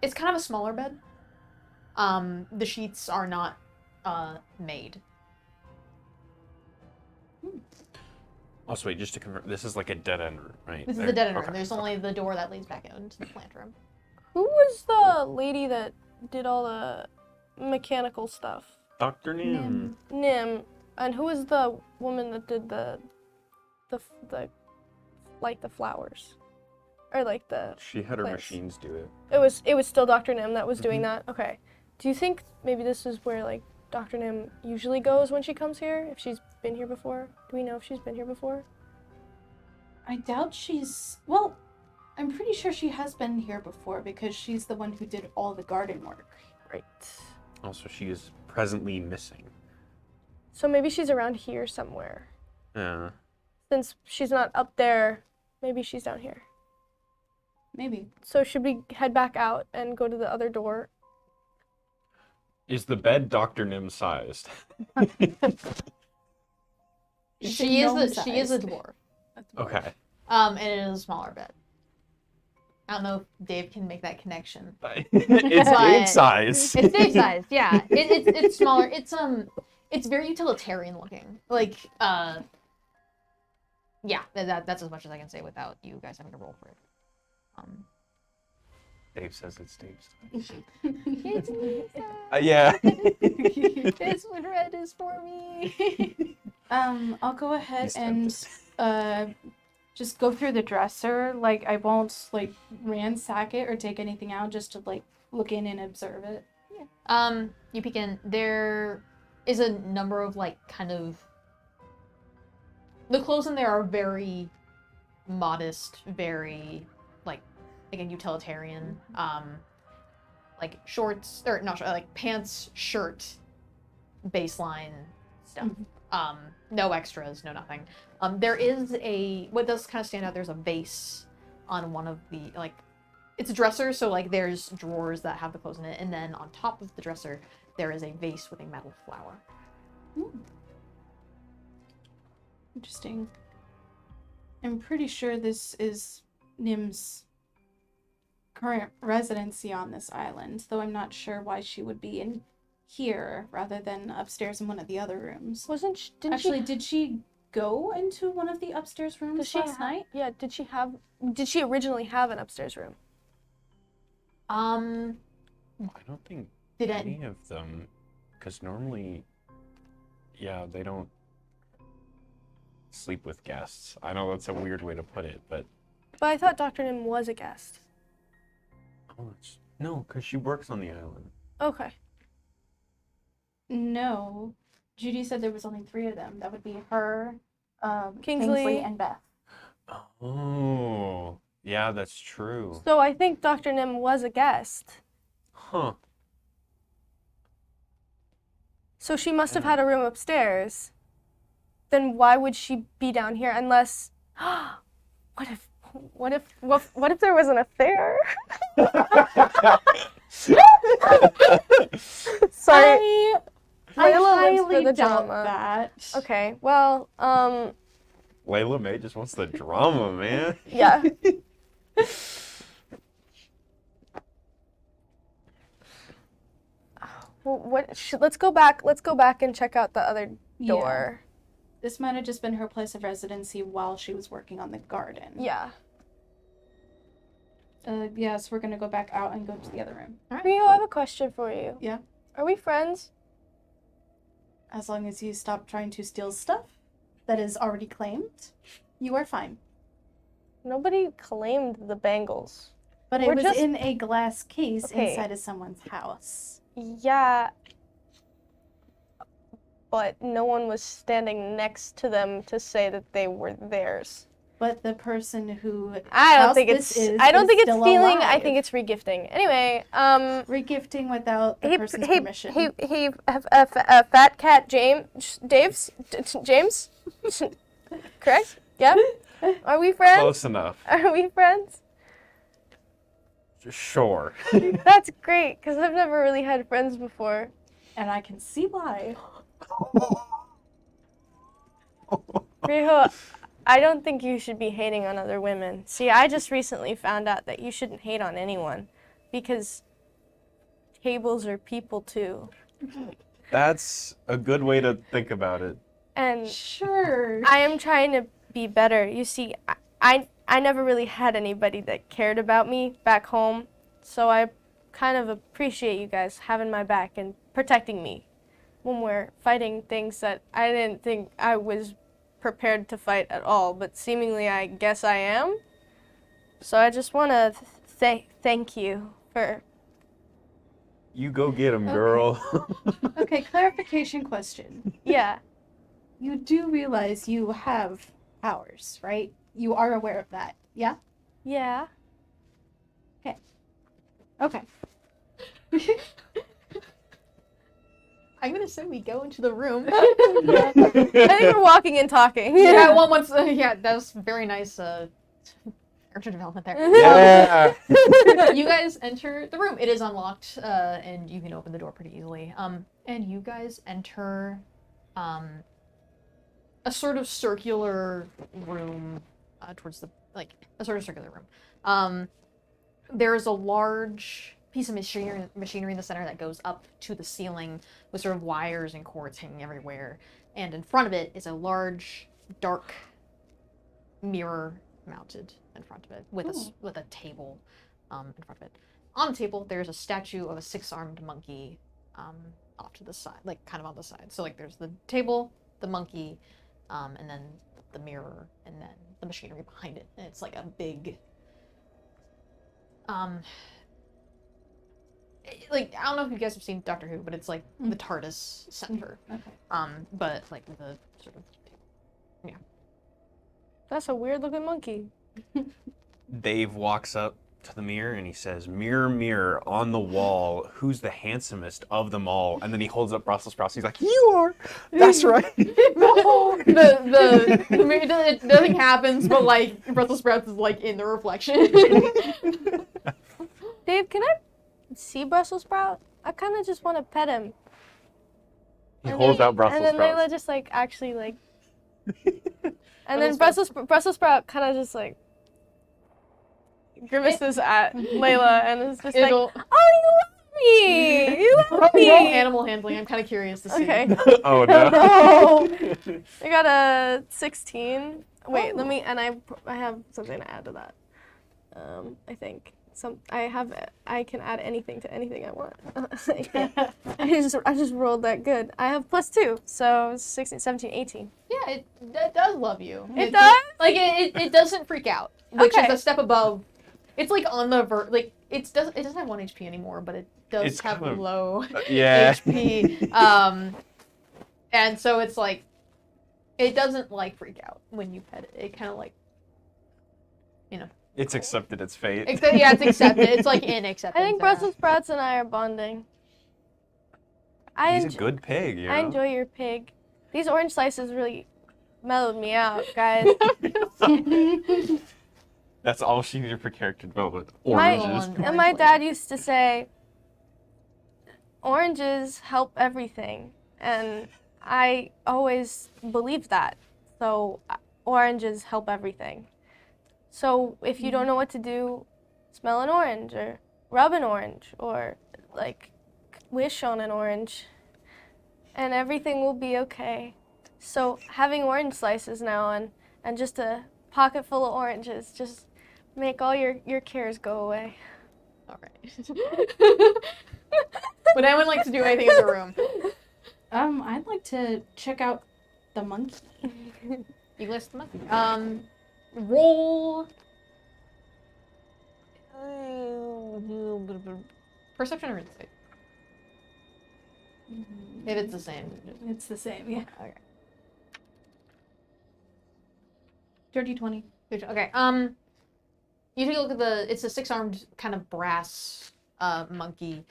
Speaker 2: It's kind of a smaller bed. The sheets are not made.
Speaker 4: Also, wait, just to confirm, this is like a dead end room, right?
Speaker 2: This is
Speaker 4: There-
Speaker 2: the dead end room.
Speaker 4: okay.
Speaker 2: There's only the door that leads back out into the plant room.
Speaker 9: Who was the lady that did all the mechanical stuff?
Speaker 4: Dr. Nim.
Speaker 9: Nim. And who was the woman that did the like the flowers? Or like the
Speaker 4: She had her
Speaker 9: plants?
Speaker 4: machines do it.
Speaker 9: It was still Dr. Nim that was doing that? Okay. Do you think maybe this is where like Dr. Nim usually goes when she comes here? If she's been here before? Do we know if she's been here before?
Speaker 8: I doubt she's... Well, I'm pretty sure she has been here before because she's the one who did all the garden work.
Speaker 9: Right.
Speaker 4: Also, she is presently missing.
Speaker 9: So maybe she's around here somewhere.
Speaker 4: Yeah.
Speaker 9: Since she's not up there, maybe she's down here.
Speaker 8: Maybe.
Speaker 9: So should we head back out and go to the other door?
Speaker 4: Is the bed Dr. Nim sized?
Speaker 2: She is a
Speaker 8: gnome-sized.
Speaker 2: dwarf.
Speaker 4: Okay.
Speaker 2: And it is a smaller bed. I don't know if Dave can make that connection.
Speaker 4: It's
Speaker 2: But-
Speaker 4: Dave size.
Speaker 2: It's Dave sized, yeah. It's smaller. It's very utilitarian looking. Like, yeah, that's as much as I can say without you guys having to roll for it.
Speaker 4: Dave says it's Dave's size.
Speaker 2: It's me.
Speaker 4: Yeah.
Speaker 2: It's what red is for me.
Speaker 8: I'll go ahead
Speaker 4: He's
Speaker 8: and just go through the dresser. Like, I won't like ransack it or take anything out, just to like look in and observe it.
Speaker 2: You peek in. There is a number of like kind of. The clothes in there are very modest, very like again utilitarian. Like shorts or not like pants, shirt, baseline stuff. No extras, no nothing. There is what does kind of stand out. There's a vase on one of the like. It's a dresser, so like there's drawers that have the clothes in it, and then on top of the dresser there is a vase with a metal flower.
Speaker 8: Interesting. I'm pretty sure this is Nim's current residency on this island, though I'm not sure why she would be in here rather than upstairs in one of the other rooms.
Speaker 9: Wasn't she,
Speaker 8: Did she go into one of the upstairs rooms last night?
Speaker 9: Yeah, did she originally have an upstairs room?
Speaker 4: I don't think
Speaker 2: Did
Speaker 4: any of them, because normally, yeah, they don't sleep with guests. I know that's a weird way to put it, but
Speaker 9: But I thought Dr. Nim was a guest.
Speaker 4: no, because she works on the island.
Speaker 9: Okay.
Speaker 8: No. Judy said there was only 3 of them. That would be her,
Speaker 9: Kingsley.
Speaker 8: Kingsley, and Beth.
Speaker 4: Oh, yeah, that's true.
Speaker 9: So I think Dr. Nim was a guest.
Speaker 4: Huh.
Speaker 9: So she must have had a room upstairs. Then why would she be down here unless what if there was an affair? Sorry.
Speaker 8: I
Speaker 9: Layla lives for
Speaker 8: highly
Speaker 9: the
Speaker 8: doubt
Speaker 9: drama.
Speaker 8: that.
Speaker 9: Okay. Well,
Speaker 4: Layla May just wants the drama, man.
Speaker 9: yeah. Well, let's go back and check out the other door.
Speaker 8: This might have just been her place of residency while she was working on the garden.
Speaker 9: Yeah.
Speaker 8: Yes, we're gonna go back out and go to the other room.
Speaker 9: Rio, I have a question for you.
Speaker 8: Yeah?
Speaker 9: Are we friends?
Speaker 8: As long as you stop trying to steal stuff that is already claimed, you are fine.
Speaker 9: Nobody claimed the bangles.
Speaker 8: But
Speaker 9: We're
Speaker 8: it was
Speaker 9: just-
Speaker 8: in a glass case
Speaker 9: Okay.
Speaker 8: inside of someone's house.
Speaker 9: Yeah. But no one was standing next to them to say that they were theirs.
Speaker 8: But the person who
Speaker 9: I don't
Speaker 8: house
Speaker 9: think
Speaker 8: this
Speaker 9: it's.
Speaker 8: is
Speaker 9: I don't think it's
Speaker 8: still
Speaker 9: stealing. I
Speaker 8: alive.
Speaker 9: think it's regifting. Anyway,
Speaker 8: regifting without the person's permission.
Speaker 9: Fat Cat James, James, correct? Yeah. Are we friends?
Speaker 4: Close enough.
Speaker 9: Are we friends?
Speaker 4: Sure.
Speaker 9: That's great, because I've never really had friends before.
Speaker 8: And I can see why.
Speaker 9: Riho, I don't think you should be hating on other women. See, I just recently found out that you shouldn't hate on anyone, because tables are people too.
Speaker 4: That's a good way to think about it.
Speaker 9: And
Speaker 8: Sure.
Speaker 9: I am trying to be better. You see, I never really had anybody that cared about me back home, so I kind of appreciate you guys having my back and protecting me when we're fighting things that I didn't think I was prepared to fight at all, but seemingly I guess I am. So I just want to thank you for...
Speaker 4: You go get him, girl.
Speaker 8: Okay, clarification question.
Speaker 9: Yeah.
Speaker 8: You do realize you have powers, right? You are aware of that, yeah?
Speaker 9: Yeah.
Speaker 8: Okay.
Speaker 2: I'm gonna say we go into the room.
Speaker 9: I think we're walking and talking.
Speaker 2: Yeah, that was very nice. character development there.
Speaker 4: Yeah.
Speaker 2: You guys enter the room. It is unlocked, and you can open the door pretty easily. And you guys enter a sort of circular room towards the a sort of circular room. There's a large piece of machinery in the center that goes up to the ceiling with sort of wires and cords hanging everywhere. And in front of it is a large, dark mirror mounted in front of it with a table in front of it. On the table, there's a statue of a 6-armed monkey off to the side, like kind of on the side. So like there's the table, the monkey, and then the mirror, and then the machinery behind it. And it's like a big like I don't know if you guys have seen Doctor Who, but it's like the TARDIS center.
Speaker 8: Okay.
Speaker 2: But like with a sort of
Speaker 9: That's a weird looking monkey.
Speaker 4: Dave walks up to the mirror and he says, "Mirror, mirror on the wall, who's the handsomest of them all?" And then he holds up Brussels sprouts. He's like, "You are." That's right.
Speaker 2: nothing happens, but like Brussels sprouts is like in the reflection.
Speaker 9: Dave, can I see Brussels sprout? I kind of just want to pet him.
Speaker 4: He holds out Brussels
Speaker 9: and then
Speaker 4: sprouts.
Speaker 9: Layla just like actually like. And then Brussels sprout kind of just like grimaces at Layla and is just like, "Oh, you love me! You love me!"
Speaker 2: Roll animal handling. I'm kind of curious to see.
Speaker 9: Okay.
Speaker 4: Oh no.
Speaker 9: No. I got a 16. Wait, let me. And I have something to add to that. I think I can add anything to anything I want. I just rolled that good. I have +2, so 16, 17, 18.
Speaker 2: Yeah, it does love you.
Speaker 9: It does?
Speaker 2: Like it doesn't freak out, which
Speaker 9: Okay.
Speaker 2: is a step above. It's like on the like it doesn't have 1 HP anymore, but it does
Speaker 4: It's
Speaker 2: have
Speaker 4: kind of-
Speaker 2: low
Speaker 4: Yeah.
Speaker 2: HP. And so it's like it doesn't like freak out when you pet it. It kind of like
Speaker 4: It's accepted its fate.
Speaker 2: it's accepted. It's like in acceptance.
Speaker 9: I think Brussels sprouts and I are bonding.
Speaker 4: He's a good pig, you know?
Speaker 9: I enjoy your pig. These orange slices really mellowed me out, guys.
Speaker 4: That's all she needed for character development.
Speaker 9: My-
Speaker 4: Oranges.
Speaker 9: And my dad used to say, oranges help everything. And I always believed that. So oranges help everything. So if you don't know what to do, smell an orange or rub an orange or like wish on an orange and everything will be okay. So having orange slices now and just a pocket full of oranges just make all your cares go away.
Speaker 2: All right. Would anyone like to do anything in the room?
Speaker 8: I'd like to check out the monkey.
Speaker 2: You list the monkey. Roll. Perception or insight? If it's the same.
Speaker 8: It's the same, yeah.
Speaker 2: Okay.
Speaker 8: Dirty 20.
Speaker 2: Okay. You take a look at it's a 6-armed kind of brass monkey,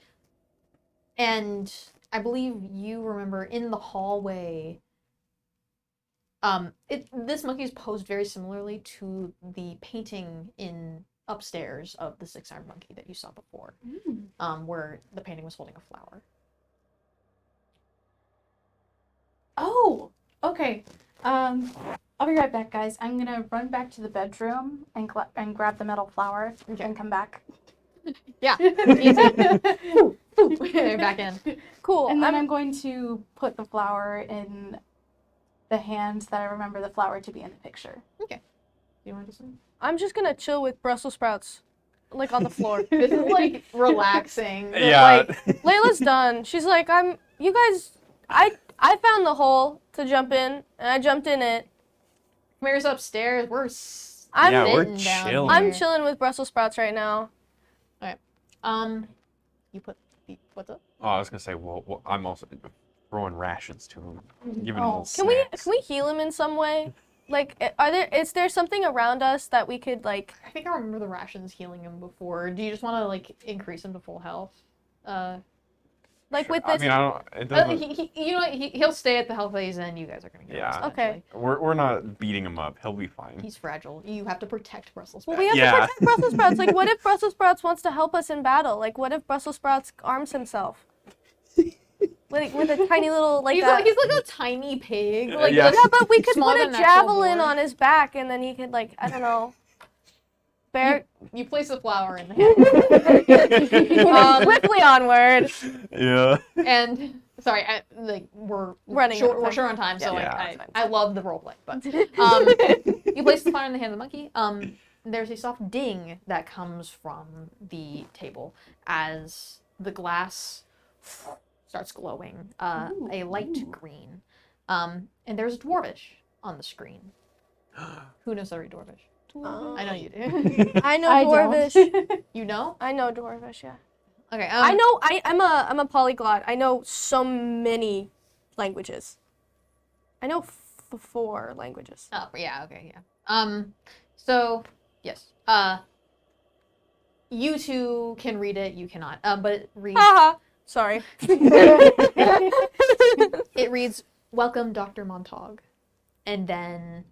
Speaker 2: and I believe you remember in the hallway. This monkey is posed very similarly to the painting in upstairs of the 6-armed monkey that you saw before, where the painting was holding a flower.
Speaker 8: Oh, okay. I'll be right back, guys. I'm gonna run back to the bedroom and grab the metal flower and come back.
Speaker 2: Yeah, easy. Back in.
Speaker 9: Cool.
Speaker 8: And then I'm going to put the flower in the hand that I remember the flower to be in the picture.
Speaker 2: Okay. You want to listen?
Speaker 9: I'm just gonna chill with Brussels sprouts, like on the floor.
Speaker 2: This is like relaxing.
Speaker 4: Yeah.
Speaker 2: Like,
Speaker 9: Layla's done. She's like, you guys, I found the hole to jump in, and I jumped in it.
Speaker 2: Chimera's upstairs. We're
Speaker 4: we're
Speaker 2: sitting down
Speaker 4: chilling.
Speaker 9: I'm
Speaker 2: here.
Speaker 9: chilling with Brussels sprouts right now.
Speaker 2: You put what's up?
Speaker 4: Oh, I was gonna say, well, I'm also throwing rations to him, giving him
Speaker 8: Oh.
Speaker 4: little
Speaker 9: Can we
Speaker 4: snacks.
Speaker 9: heal him in some way? Like, is there something around us that we could like?
Speaker 2: I think I remember the rations healing him before. Do you just want to like increase him to full health?
Speaker 9: Like with
Speaker 4: I
Speaker 9: this.
Speaker 4: mean, I don't. It doesn't.
Speaker 2: You know what? He'll stay at the health phase, and you guys are gonna get
Speaker 4: Yeah.
Speaker 2: arrested
Speaker 9: Okay.
Speaker 2: eventually.
Speaker 4: We're not beating him up. He'll be fine.
Speaker 2: He's fragile. You have to protect Brussels
Speaker 9: Well,
Speaker 2: sprouts.
Speaker 9: we have
Speaker 4: Yeah.
Speaker 9: to protect Brussels sprouts. Like, what if Brussels sprouts wants to help us in battle? Like, what if Brussels sprouts arms himself? Like with a tiny little
Speaker 2: He's like a tiny pig. Like,
Speaker 4: Yeah.
Speaker 2: like-
Speaker 9: Yeah, but we could
Speaker 2: Smaller
Speaker 9: put a
Speaker 2: than an actual
Speaker 9: javelin
Speaker 2: boar.
Speaker 9: on his back, and then he could like I don't know. Bear
Speaker 2: You place the flower in the hand.
Speaker 9: swiftly onward.
Speaker 4: Yeah.
Speaker 2: And sorry, we're
Speaker 9: Running
Speaker 2: short.
Speaker 9: out of
Speaker 2: We're
Speaker 9: time.
Speaker 2: short on time, so
Speaker 4: Yeah.
Speaker 2: I love the roleplay. But you place the flower in the hand of the monkey. There's a soft ding that comes from the table as the glass starts glowing a light green. And there's Dwarvish on the screen. Who knows every Dwarvish? I know you do.
Speaker 9: I know
Speaker 8: I
Speaker 9: Dwarvish.
Speaker 8: don't.
Speaker 2: You know?
Speaker 9: I know Dwarvish. Yeah.
Speaker 2: Okay.
Speaker 9: I know. I'm a polyglot. I know so many languages. I know 4 languages.
Speaker 2: Oh, yeah, okay, yeah. So, yes. You two can read it, you cannot. But it reads,
Speaker 9: Haha. Sorry.
Speaker 2: it reads, "Welcome, Dr. Montague." And then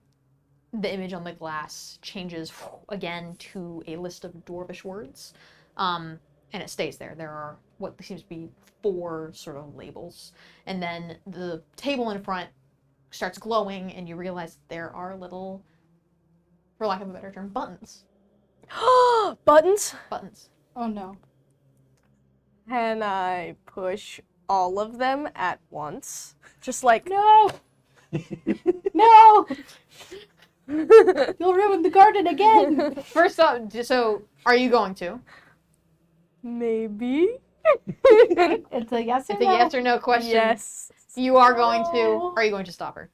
Speaker 2: the image on the glass changes again to a list of Dwarvish words. And it stays there. There are what seems to be 4 sort of labels. And then the table in front starts glowing, and you realize there are little, for lack of a better term, buttons.
Speaker 9: Buttons.
Speaker 2: Buttons.
Speaker 8: Oh no.
Speaker 9: Can I push all of them at once? Just like
Speaker 8: No! No! You'll ruin the garden again!
Speaker 2: First up, so are you going to?
Speaker 9: maybe.
Speaker 8: It's a yes or
Speaker 2: It's a
Speaker 8: no?
Speaker 2: yes or no question.
Speaker 9: Yes.
Speaker 2: You are going to.
Speaker 8: No.
Speaker 2: Are you going to stop her?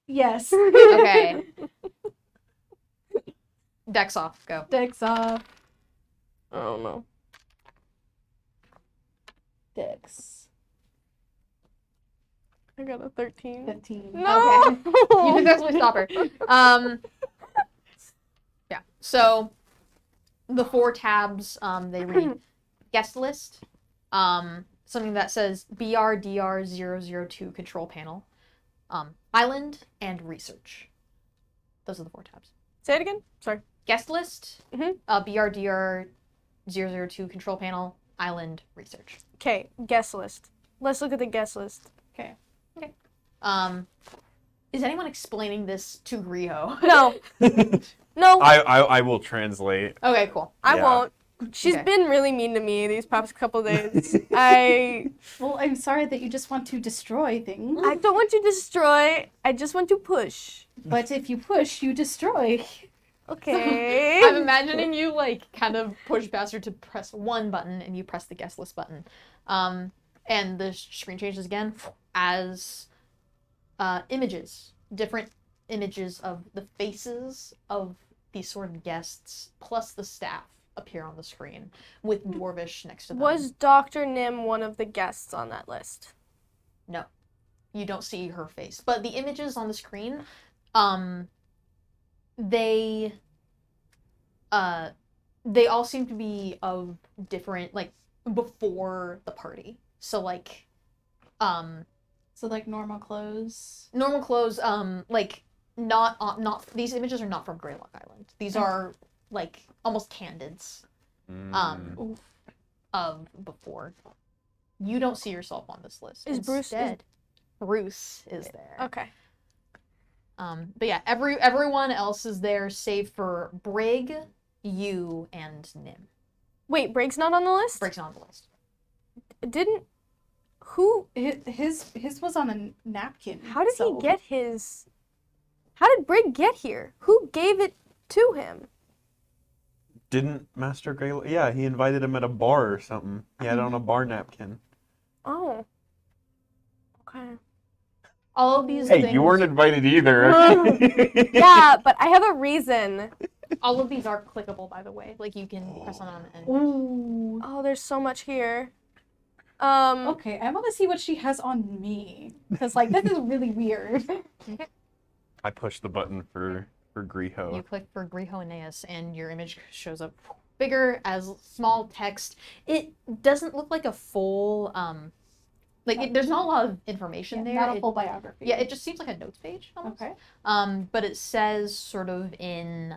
Speaker 8: Yes.
Speaker 2: Okay. Dex off. Go.
Speaker 8: Dex off.
Speaker 9: I don't know.
Speaker 8: Dex.
Speaker 9: I got a 13.
Speaker 8: 15.
Speaker 9: No.
Speaker 2: You successfully stop her. Yeah. So the 4 tabs, they read guest list, something that says BRDR002 control panel, island, and research. Those are the 4 tabs.
Speaker 9: Say it again. Sorry.
Speaker 2: Guest list,
Speaker 9: Mhm.
Speaker 2: BRDR002 control panel, island, research.
Speaker 9: Okay. Guest list. Let's look at the guest list.
Speaker 2: Is anyone explaining this to Griho?
Speaker 9: No. No.
Speaker 4: I will translate.
Speaker 2: Okay, cool.
Speaker 9: I
Speaker 4: Yeah.
Speaker 9: won't. She's
Speaker 2: Okay.
Speaker 9: been really mean to me these past couple days.
Speaker 8: Well, I'm sorry that you just want to destroy things.
Speaker 9: I don't want to destroy. I just want to push.
Speaker 8: But if you push, you destroy.
Speaker 9: Okay.
Speaker 2: I'm imagining you like kind of push Bastard to press one button and you press the guest list button. And the screen changes again as images, different images of the faces of these sort of guests plus the staff appear on the screen with Dwarvish next to them.
Speaker 9: Was Dr. Nim one of the guests on that list?
Speaker 2: No. You don't see her face. But the images on the screen, they all seem to be of different, like, before the party. So, like,
Speaker 8: So, like, normal clothes.
Speaker 2: normal clothes, like, not, these images are not from Greylock Island. These are, like, almost candids,
Speaker 8: Oof.
Speaker 2: of before. You don't see yourself on this list.
Speaker 9: Is Bruce-
Speaker 2: Instead, Bruce is there.
Speaker 9: Okay.
Speaker 2: But yeah, everyone else is there save for Brig, you, and Nim.
Speaker 9: Wait, Brig's not on the list?
Speaker 2: Brig's not on the list.
Speaker 9: Didn't. Who?
Speaker 8: His was on a napkin.
Speaker 9: How did
Speaker 8: so-
Speaker 9: he get his. How did Brig get here? Who gave it to him?
Speaker 4: Didn't Master Grey? Yeah, he invited him at a bar or something. He had it on a bar napkin.
Speaker 9: Oh. Okay.
Speaker 2: All of these
Speaker 4: Hey,
Speaker 2: things,
Speaker 4: you weren't invited either. Okay?
Speaker 9: Yeah, but I have a reason.
Speaker 2: all of these are clickable, by the way. Like, you can press on them and...
Speaker 8: Ooh.
Speaker 9: Oh, there's so much here.
Speaker 8: Okay, I want to see what she has on me. Because, like, this is really weird.
Speaker 4: I pushed the button for
Speaker 2: You
Speaker 4: Griho.
Speaker 2: click for Griho Aeneas, and your image shows up bigger as small text. It doesn't look like a full there's not a lot of information there.
Speaker 8: Not a full biography.
Speaker 2: Yeah, it just seems like a notes page almost.
Speaker 8: Okay.
Speaker 2: But it says sort of in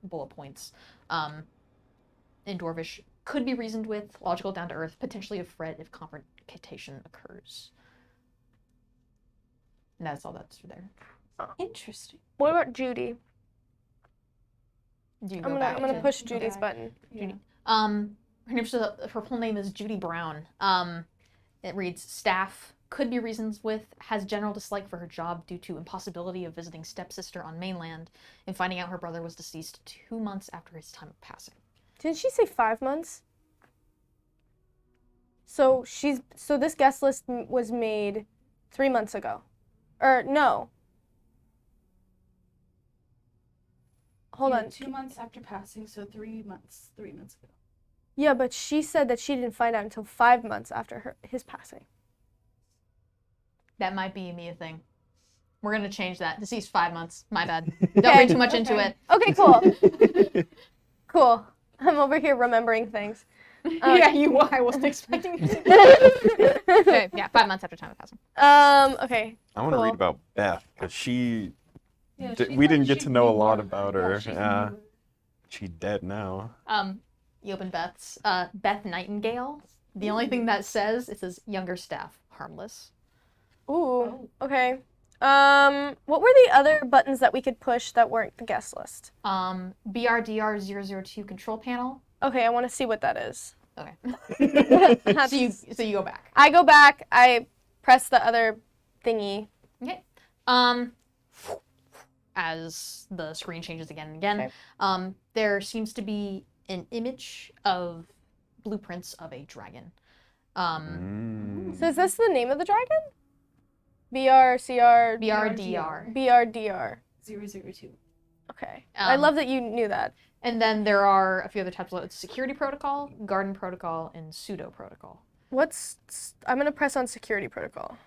Speaker 2: bullet points in Dwarvish, could be reasoned with, logical, down to earth, potentially a threat if confrontation occurs. And that's all that's there.
Speaker 8: Interesting.
Speaker 9: What about Judy?
Speaker 2: Do you
Speaker 9: I'm
Speaker 2: go back
Speaker 9: gonna
Speaker 2: to-
Speaker 9: push
Speaker 8: go
Speaker 9: Judy's
Speaker 8: back.
Speaker 9: button.
Speaker 8: Yeah.
Speaker 2: Her full name is Judy Brown. It reads, staff, could be reasons with, has general dislike for her job due to impossibility of visiting stepsister on mainland and finding out her brother was deceased 2 months after his time of passing.
Speaker 9: Didn't she say 5 months? So this guest list was made 3 months ago. Or no. Hold on.
Speaker 8: 2 months after passing, so 3 months. 3 months ago.
Speaker 9: Yeah, but she said that she didn't find out until 5 months after his passing.
Speaker 2: That might be a Mia thing. We're going to change that. Deceased 5 months. My bad. Don't read too much into it.
Speaker 9: Okay, cool. Cool. I'm over here remembering things.
Speaker 2: Yeah, you were. I wasn't expecting it. Okay, yeah, 5 months after time of passing.
Speaker 9: Okay.
Speaker 4: I want to
Speaker 9: Cool.
Speaker 4: read about Beth because she.
Speaker 3: Yeah,
Speaker 4: We didn't get
Speaker 3: she's
Speaker 4: to know a
Speaker 3: new
Speaker 4: lot
Speaker 3: here.
Speaker 4: about
Speaker 3: Yeah,
Speaker 4: her.
Speaker 3: she's
Speaker 4: Yeah,
Speaker 3: new.
Speaker 4: she's dead now.
Speaker 2: You open Beth's. Beth Nightingale. The only thing that says, it says younger staff, harmless.
Speaker 9: Ooh. Okay. What were the other buttons that we could push that weren't the guest list?
Speaker 2: BRDR002 control panel.
Speaker 9: Okay, I want to see what that is.
Speaker 2: Okay.
Speaker 9: That's-
Speaker 2: so you go back.
Speaker 9: I go back. I press the other thingy.
Speaker 2: Okay. As the screen changes again and again,
Speaker 9: Okay.
Speaker 2: there seems to be an image of blueprints of a dragon.
Speaker 9: So is this the name of the dragon? BRCR.
Speaker 2: BRDR.
Speaker 9: BRDR.
Speaker 8: 002.
Speaker 9: Okay. I
Speaker 2: Um,
Speaker 9: love that you knew that.
Speaker 2: And then there are a few other types of security protocol, garden protocol, and pseudo protocol.
Speaker 9: I'm gonna press on security protocol.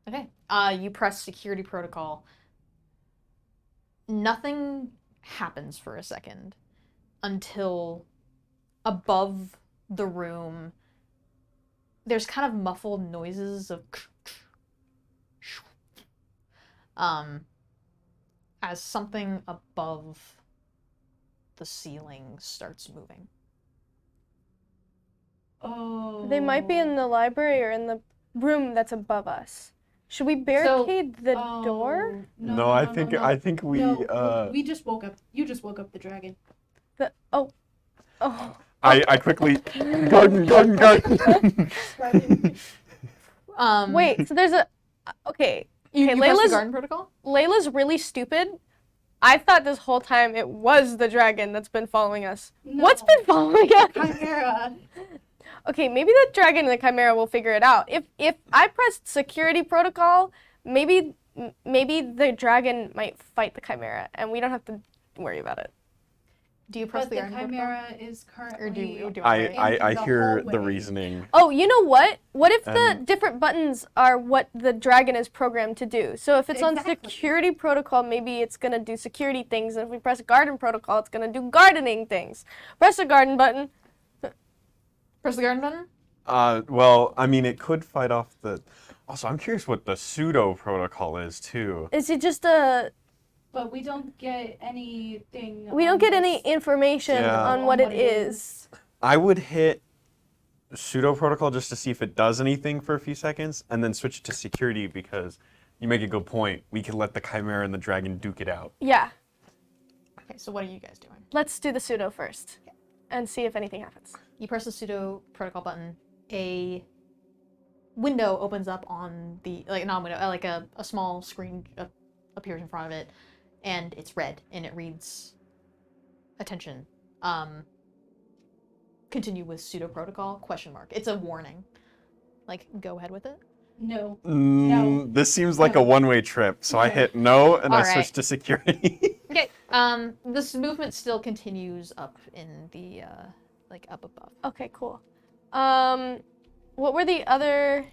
Speaker 2: Okay. You press security protocol. Nothing happens for a second until above the room there's kind of muffled noises of as something above the ceiling starts moving.
Speaker 8: Oh.
Speaker 9: They might be in the library or in the room that's above us. Should we barricade the door?
Speaker 4: No, I think we.
Speaker 8: No, we just woke up. You just woke up the dragon.
Speaker 9: Oh.
Speaker 4: I quickly garden.
Speaker 9: Wait, so there's a. Okay.
Speaker 2: You
Speaker 9: Okay,
Speaker 2: press the
Speaker 9: Layla's
Speaker 2: garden protocol?
Speaker 9: Layla's really stupid. I thought this whole time it was the dragon that's been following us.
Speaker 8: No.
Speaker 9: What's been following us?
Speaker 8: Chimera.
Speaker 9: Okay, maybe the dragon and the chimera will figure it out. If I pressed security protocol, maybe the dragon might fight the chimera, and we don't have to worry about it.
Speaker 2: Do you press
Speaker 8: But
Speaker 2: the
Speaker 8: the
Speaker 2: garden protocol?
Speaker 8: chimera is currently.
Speaker 2: Or do you
Speaker 4: I
Speaker 8: the
Speaker 4: hear the
Speaker 8: hallway.
Speaker 4: reasoning.
Speaker 9: Oh, you know what? What if the
Speaker 4: And-
Speaker 9: different buttons are what the dragon is programmed to do? So if it's on
Speaker 8: Exactly.
Speaker 9: security protocol, maybe it's gonna do security things, and if we press garden protocol, it's gonna do gardening things. Press the garden button.
Speaker 2: Press the garden button?
Speaker 4: Well, I mean, it could fight off the. Also, I'm curious what the pseudo protocol is too.
Speaker 9: Is it just a?
Speaker 8: But we don't get anything.
Speaker 9: We don't
Speaker 8: on
Speaker 9: get
Speaker 8: this.
Speaker 9: any information
Speaker 4: Yeah.
Speaker 9: on what it is.
Speaker 4: I would hit pseudo protocol just to see if it does anything for a few seconds, and then switch it to security because you make a good point. We can let the chimera and the dragon duke it out.
Speaker 9: Yeah.
Speaker 2: Okay, so what are you guys doing?
Speaker 9: Let's do the pseudo first, and see if anything happens.
Speaker 2: You press the pseudo protocol button. A window opens up on the not a window, like a small screen appears in front of it, and it's red, and it reads, "Attention. Continue with pseudo protocol?" ? It's a warning. Like, go ahead with it.
Speaker 8: No.
Speaker 4: This seems like a one-way trip, so I hit no, and I
Speaker 2: Alright.
Speaker 4: switch to security.
Speaker 2: Okay. This movement still continues up in the up above.
Speaker 9: Okay, cool. What were the other?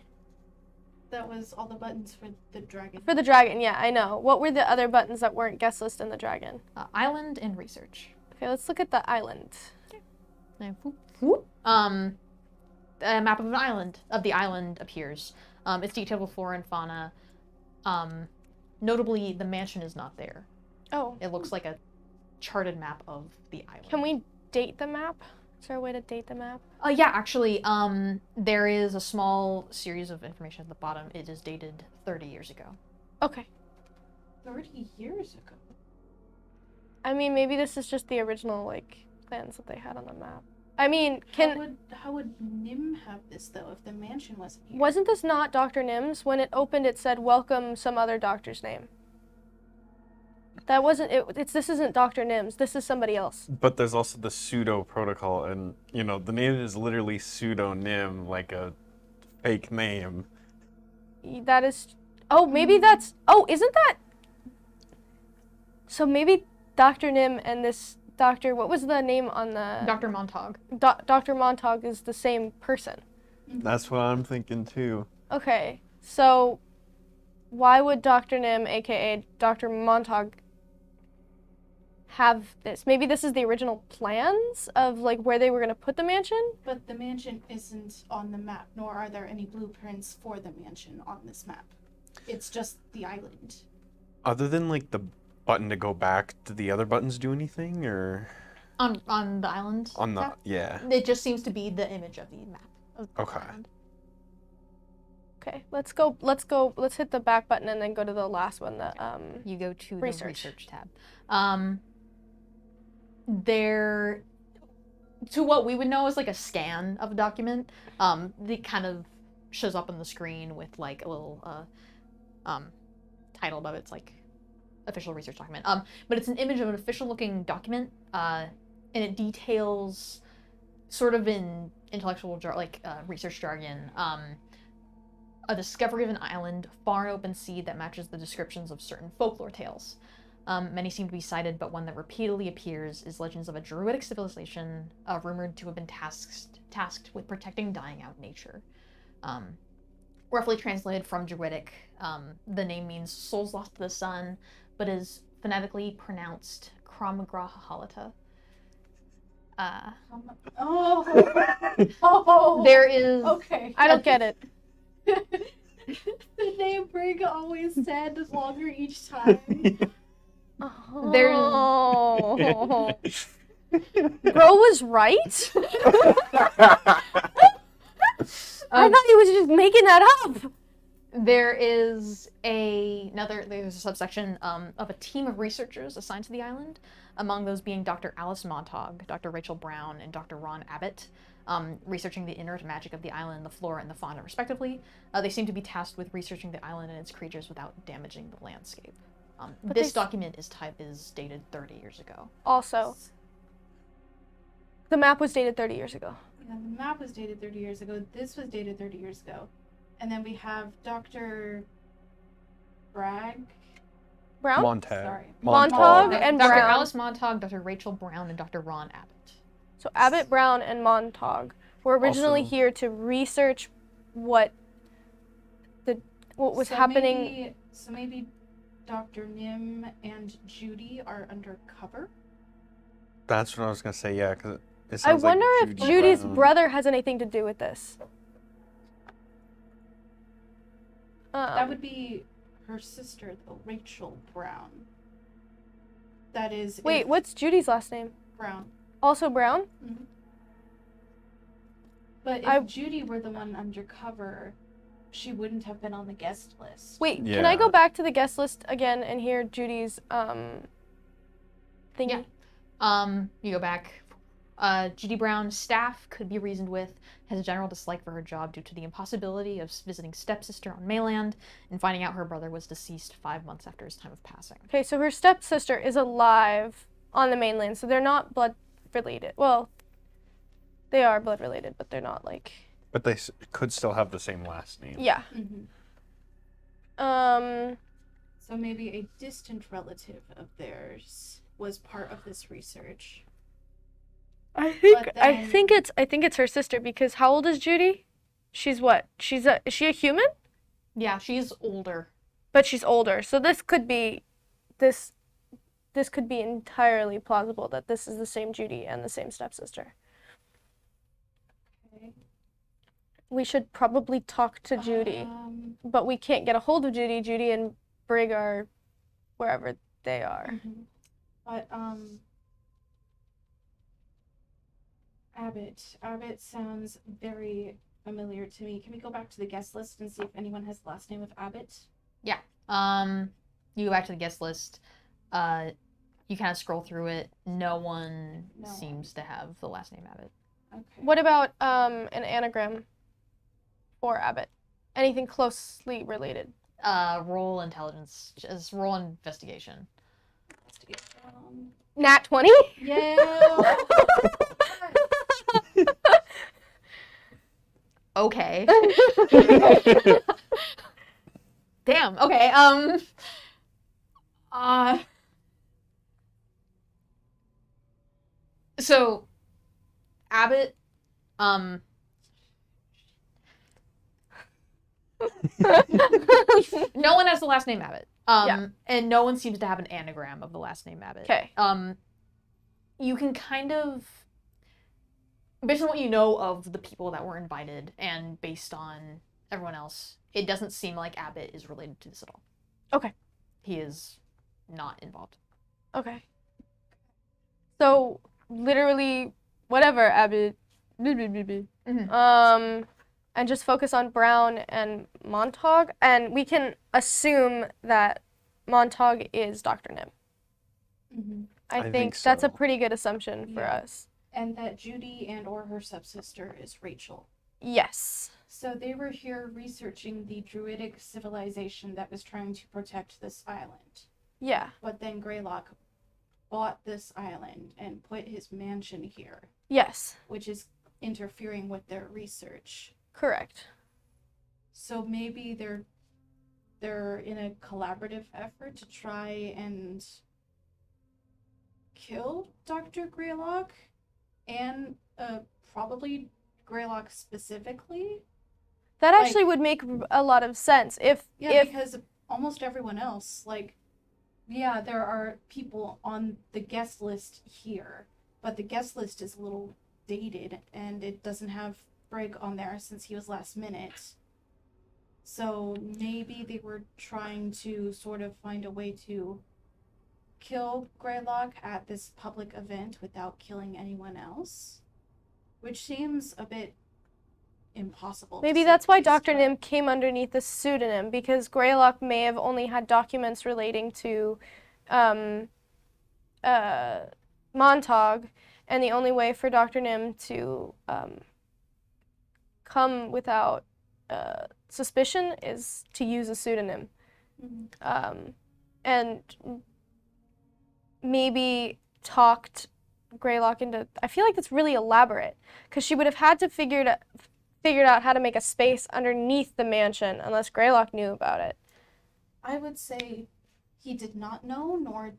Speaker 8: that was all the buttons for the dragon.
Speaker 9: For the dragon, yeah, I know. What were the other buttons that weren't guest list in the dragon?
Speaker 2: Island and research.
Speaker 9: Okay, let's look at the island.
Speaker 2: And whoop, whoop. A map of the island appears. It's detailed with flora and fauna. Notably, the mansion is not there.
Speaker 9: Oh.
Speaker 2: It looks like a charted map of the island.
Speaker 9: Can we date the map? Is there a way to date the map?
Speaker 2: Yeah, actually, there is a small series of information at the bottom. It is dated 30 years ago.
Speaker 9: Okay.
Speaker 8: 30 years ago.
Speaker 9: I mean, maybe this is just the original, like, plans that they had on the map. I mean,
Speaker 8: How would Nim have this, though, if the mansion wasn't here?
Speaker 9: wasn't this not Dr. Nim's? When it opened, it said, welcome some other doctor's name. That wasn't it. This isn't Dr. Nim's. This is somebody else.
Speaker 4: But there's also the pseudo protocol, and the name is literally pseudonym, like a fake name.
Speaker 9: That is. Oh, maybe that's. Oh, isn't that? So maybe Dr. Nim and this doctor. What was the name on the?
Speaker 2: Dr. Montauk.
Speaker 9: Dr. Montauk is the same person.
Speaker 4: That's what I'm thinking too.
Speaker 9: Okay, so why would Dr. Nim, aka Dr. Montauk, have this? Maybe this is the original plans of like where they were gonna put the mansion?
Speaker 8: But the mansion isn't on the map, nor are there any blueprints for the mansion on this map. It's just the island.
Speaker 4: Other than like the button to go back, do the other buttons do anything, or
Speaker 2: On the island?
Speaker 4: on the
Speaker 2: map?
Speaker 4: yeah?
Speaker 2: It just seems to be the image of the map. Of the
Speaker 4: Okay.
Speaker 2: island.
Speaker 9: Okay, let's go. Let's hit the back button and then go to the last one. The
Speaker 2: You go to
Speaker 9: Research.
Speaker 2: the research tab. There, to what we would know is like a scan of a document. It kind of shows up on the screen with like a little title above it. It's like official research document. But it's an image of an official looking document, and it details, sort of in intellectual research jargon, a discovery of an island, far and open sea that matches the descriptions of certain folklore tales. Many seem to be cited, but one that repeatedly appears is legends of a druidic civilization rumored to have been tasked with protecting dying out nature. Roughly translated from druidic, the name means souls lost to the sun, but is phonetically pronounced Kramagrahalata.
Speaker 8: Oh.
Speaker 2: There is...
Speaker 8: Okay.
Speaker 9: I don't get it.
Speaker 8: The name Brig always said longer each time.
Speaker 9: Oh. Bro was right. I thought he was just making that up.
Speaker 2: There is there's a subsection of a team of researchers assigned to the island, among those being Dr. Alice Montauk, Dr. Rachel Brown, and Dr. Ron Abbott, researching the inert magic of the island, the flora, and the fauna, respectively. They seem to be tasked with researching the island and its creatures without damaging the landscape. This document is dated 30 years ago.
Speaker 9: Also, the map was dated 30 years ago.
Speaker 8: Yeah, the map was dated 30 years ago. This was dated 30 years ago. And then we have Dr.
Speaker 9: Brown?
Speaker 4: Montag.
Speaker 8: Sorry.
Speaker 9: Montauk and
Speaker 2: Dr.
Speaker 9: Brown.
Speaker 2: Alice Montauk, Dr. Rachel Brown, and Dr. Ron Abbott.
Speaker 9: So Abbott, Brown, and Montauk were originally
Speaker 4: Also-
Speaker 9: here to research what was happening.
Speaker 8: So maybe Dr. Nim and Judy are undercover?
Speaker 4: That's what I was gonna say. Yeah, because it
Speaker 9: I
Speaker 4: sounds
Speaker 9: wonder
Speaker 4: like
Speaker 9: if
Speaker 4: Judy
Speaker 9: Judy's
Speaker 4: Brown.
Speaker 9: brother has anything to do with this.
Speaker 8: That would be her sister, though, Rachel Brown. That is.
Speaker 9: Wait,
Speaker 8: if
Speaker 9: what's Judy's last name?
Speaker 8: Brown.
Speaker 9: Also Brown?
Speaker 8: But if Judy were the one undercover, she wouldn't have been on the guest list.
Speaker 9: Wait, can I
Speaker 4: Yeah.
Speaker 9: go back to the guest list again and hear Judy's thingy?
Speaker 2: Yeah. You go back. Judy Brown's staff could be reasoned with, has a general dislike for her job due to the impossibility of visiting stepsister on mainland and finding out her brother was deceased 5 months after his time of passing.
Speaker 9: Okay, so her stepsister is alive on the mainland, so they're not blood related. Well, they are blood related, but they're not like.
Speaker 4: But they could still have the same last name.
Speaker 9: Yeah.
Speaker 8: So maybe a distant relative of theirs was part of this research.
Speaker 9: I think
Speaker 8: But
Speaker 9: I
Speaker 8: then-
Speaker 9: think it's her sister because how old is Judy? She's what? Is she a human?
Speaker 2: Yeah, she's older.
Speaker 9: But she's older, so this could be entirely plausible that this is the same Judy and the same stepsister.
Speaker 8: Okay.
Speaker 9: We should probably talk to Judy, but we can't get a hold of Judy. Judy and Brig are wherever they are.
Speaker 8: Mhm. But Abbott sounds very familiar to me. Can we go back to the guest list and see if anyone has the last name of Abbott?
Speaker 2: Yeah. You go back to the guest list. You kind of scroll through it. No one seems to have the last name Abbott.
Speaker 8: Okay.
Speaker 9: What about an anagram for Abbott? Anything closely related?
Speaker 2: Roll intelligence. Just roll investigation.
Speaker 9: Nat 20?
Speaker 8: Yeah.
Speaker 2: Okay. Damn. Okay. So Abbott, no one has the last name Abbott.
Speaker 9: Yeah.
Speaker 2: And no one seems to have an anagram of the last name Abbott.
Speaker 9: Okay.
Speaker 2: You can kind of, based on what you know of the people that were invited and based on everyone else, it doesn't seem like Abbott is related to this at all.
Speaker 9: Okay.
Speaker 2: He is not involved.
Speaker 9: Okay. So, literally, whatever, Abbott.
Speaker 2: Mm-hmm.
Speaker 9: And just focus on Brown and Montauk, and we can assume that Montauk is Dr. Nim.
Speaker 8: Mm-hmm.
Speaker 9: I
Speaker 4: think
Speaker 9: think that's a
Speaker 4: so.
Speaker 9: pretty good assumption for
Speaker 8: Yeah.
Speaker 9: us.
Speaker 8: And that Judy and or her stepsister is Rachel.
Speaker 9: Yes.
Speaker 8: So they were here researching the druidic civilization that was trying to protect this island.
Speaker 9: Yeah.
Speaker 8: But then Greylock bought this island and put his mansion here,
Speaker 9: Yes.
Speaker 8: which is interfering with their research.
Speaker 9: Correct.
Speaker 8: So maybe they're in a collaborative effort to try and kill Dr. Greylock and probably Greylock specifically.
Speaker 9: That
Speaker 8: Like-
Speaker 9: actually would make a lot of sense if
Speaker 8: Because almost everyone else, there are people on the guest list here, but the guest list is a little dated and it doesn't have Brig on there since he was last minute. So maybe they were trying to sort of find a way to kill Greylock at this public event without killing anyone else, which seems a bit impossible. to
Speaker 9: maybe
Speaker 8: say
Speaker 9: that's
Speaker 8: the
Speaker 9: why
Speaker 8: least,
Speaker 9: Dr.
Speaker 8: but-
Speaker 9: Nim came underneath a pseudonym, because Greylock may have only had documents relating to Montauk, and the only way for Dr. Nim to come without suspicion is to use a pseudonym.
Speaker 8: Mhm.
Speaker 9: And maybe talked Greylock into. I feel like it's really elaborate, because she would have had to figured out how to make a space underneath the mansion unless Greylock knew about it.
Speaker 8: I would say he did not know nor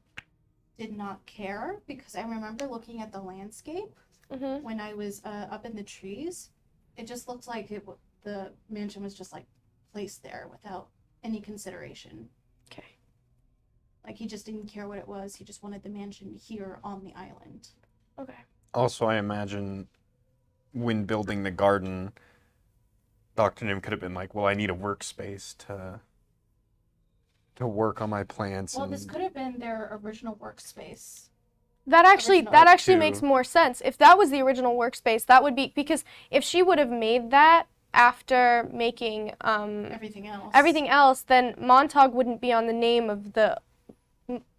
Speaker 8: did not care, because I remember looking at the landscape
Speaker 9: Mm-hmm.
Speaker 8: when I was up in the trees. It just looked like the mansion was just like placed there without any consideration.
Speaker 9: Okay.
Speaker 8: Like he just didn't care what it was. He just wanted the mansion here on the island.
Speaker 9: Okay.
Speaker 4: Also, I imagine when building the garden, Dr. Nim could have been like, well, I need a workspace to work on my plants.
Speaker 8: Well,
Speaker 4: and
Speaker 8: this could have been their original workspace.
Speaker 9: That actually
Speaker 8: Original.
Speaker 9: makes
Speaker 4: Too.
Speaker 9: more sense. If that was the original workspace, that would be, because if she would have made that after making
Speaker 8: Everything else.
Speaker 9: then Montauk wouldn't be on the name of the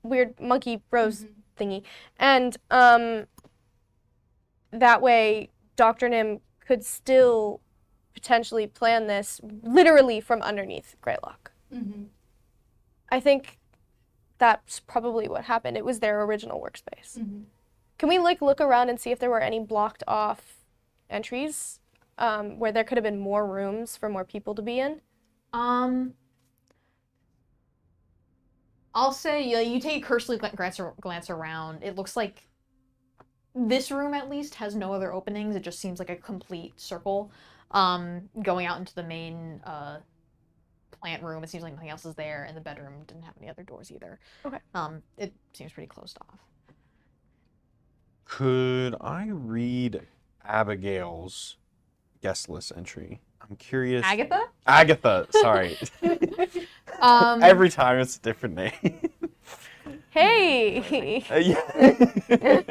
Speaker 9: weird monkey rose
Speaker 8: Mhm.
Speaker 9: thingy, and that way Dr. Nim could still potentially plan this literally from underneath Greylock.
Speaker 8: Mhm.
Speaker 9: I think that's probably what happened. It was their original workspace.
Speaker 8: Mhm.
Speaker 9: Can we look around and see if there were any blocked off entries where there could have been more rooms for more people to be in?
Speaker 2: I'll say you take a cursory glance around. It looks like this room at least has no other openings. It just seems like a complete circle going out into the main plant room. It seems like nothing else is there, and the bedroom didn't have any other doors either.
Speaker 9: Okay.
Speaker 2: It seems pretty closed off.
Speaker 4: Could I read Abigail's guest list entry? I'm curious.
Speaker 2: Agatha?
Speaker 4: Agatha, sorry. Every time it's a different name.
Speaker 9: Hey.
Speaker 4: Yeah.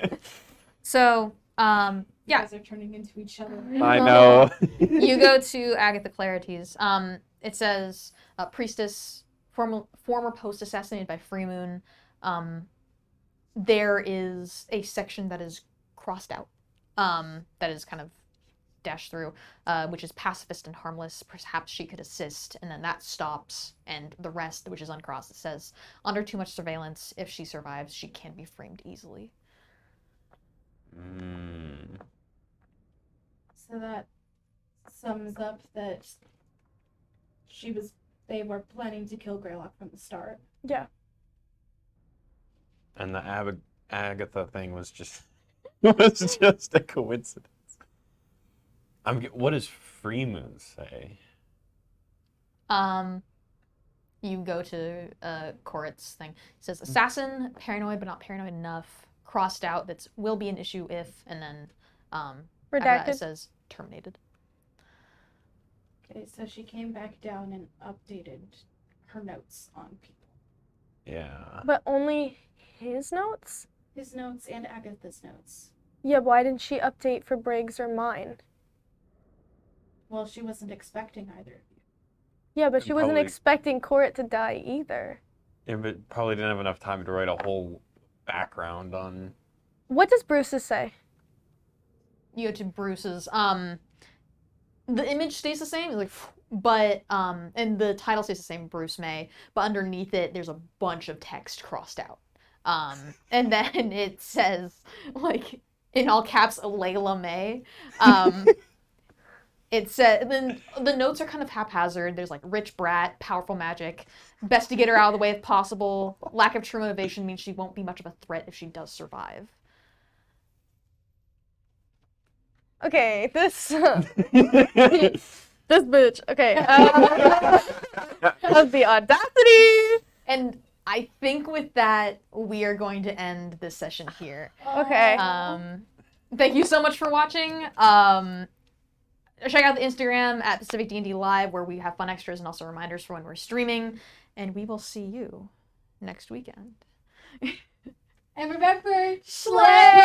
Speaker 2: So,
Speaker 8: You
Speaker 2: yeah,
Speaker 8: guys are turning into each other.
Speaker 4: I know.
Speaker 2: you go to Agatha Clarity's. It says, priestess, former post assassinated by Freemoon. There is a section that is crossed out, that is kind of dashed through, which is pacifist and harmless. Perhaps she could assist, and then that stops. And the rest, which is uncrossed, it says, under too much surveillance, if she survives, she can be framed easily.
Speaker 8: So that sums up that they were planning to kill Greylock from the start.
Speaker 9: Yeah.
Speaker 4: And the Agatha thing was just was just a coincidence. What does Freemoon say?
Speaker 2: You go to Korit's thing. It says, assassin, paranoid but not paranoid enough, crossed out, that's will be an issue if, and then after that it
Speaker 9: Redacted.
Speaker 2: says terminated.
Speaker 8: Okay, so she came back down and updated her notes on people.
Speaker 4: Yeah.
Speaker 9: But only his notes?
Speaker 8: His notes and Agatha's notes.
Speaker 9: Yeah, why didn't she update for Briggs or mine?
Speaker 8: Well, she wasn't expecting either of you.
Speaker 9: Yeah, but she wasn't
Speaker 4: Probably-
Speaker 9: expecting Corit to die either.
Speaker 4: Yeah, but probably didn't have enough time to write a whole background on.
Speaker 9: What does Bruce's say?
Speaker 2: You go to Bruce's. The image stays the same, like, but and the title stays the same, Bruce May. But underneath it, there's a bunch of text crossed out. And then it says, like, in all caps, Layla May. It said, then the notes are kind of haphazard. There's like rich brat, powerful magic, best to get her out of the way if possible. Lack of true motivation means she won't be much of a threat if she does survive.
Speaker 9: Okay, this this bitch. Okay, of the audacity.
Speaker 2: And I think with that, we are going to end this session here.
Speaker 9: Okay.
Speaker 2: Thank you so much for watching. Check out the Instagram at Pacific D&D Live, where we have fun extras and also reminders for when we're streaming. And we will see you next weekend.
Speaker 8: And remember,
Speaker 2: Slay!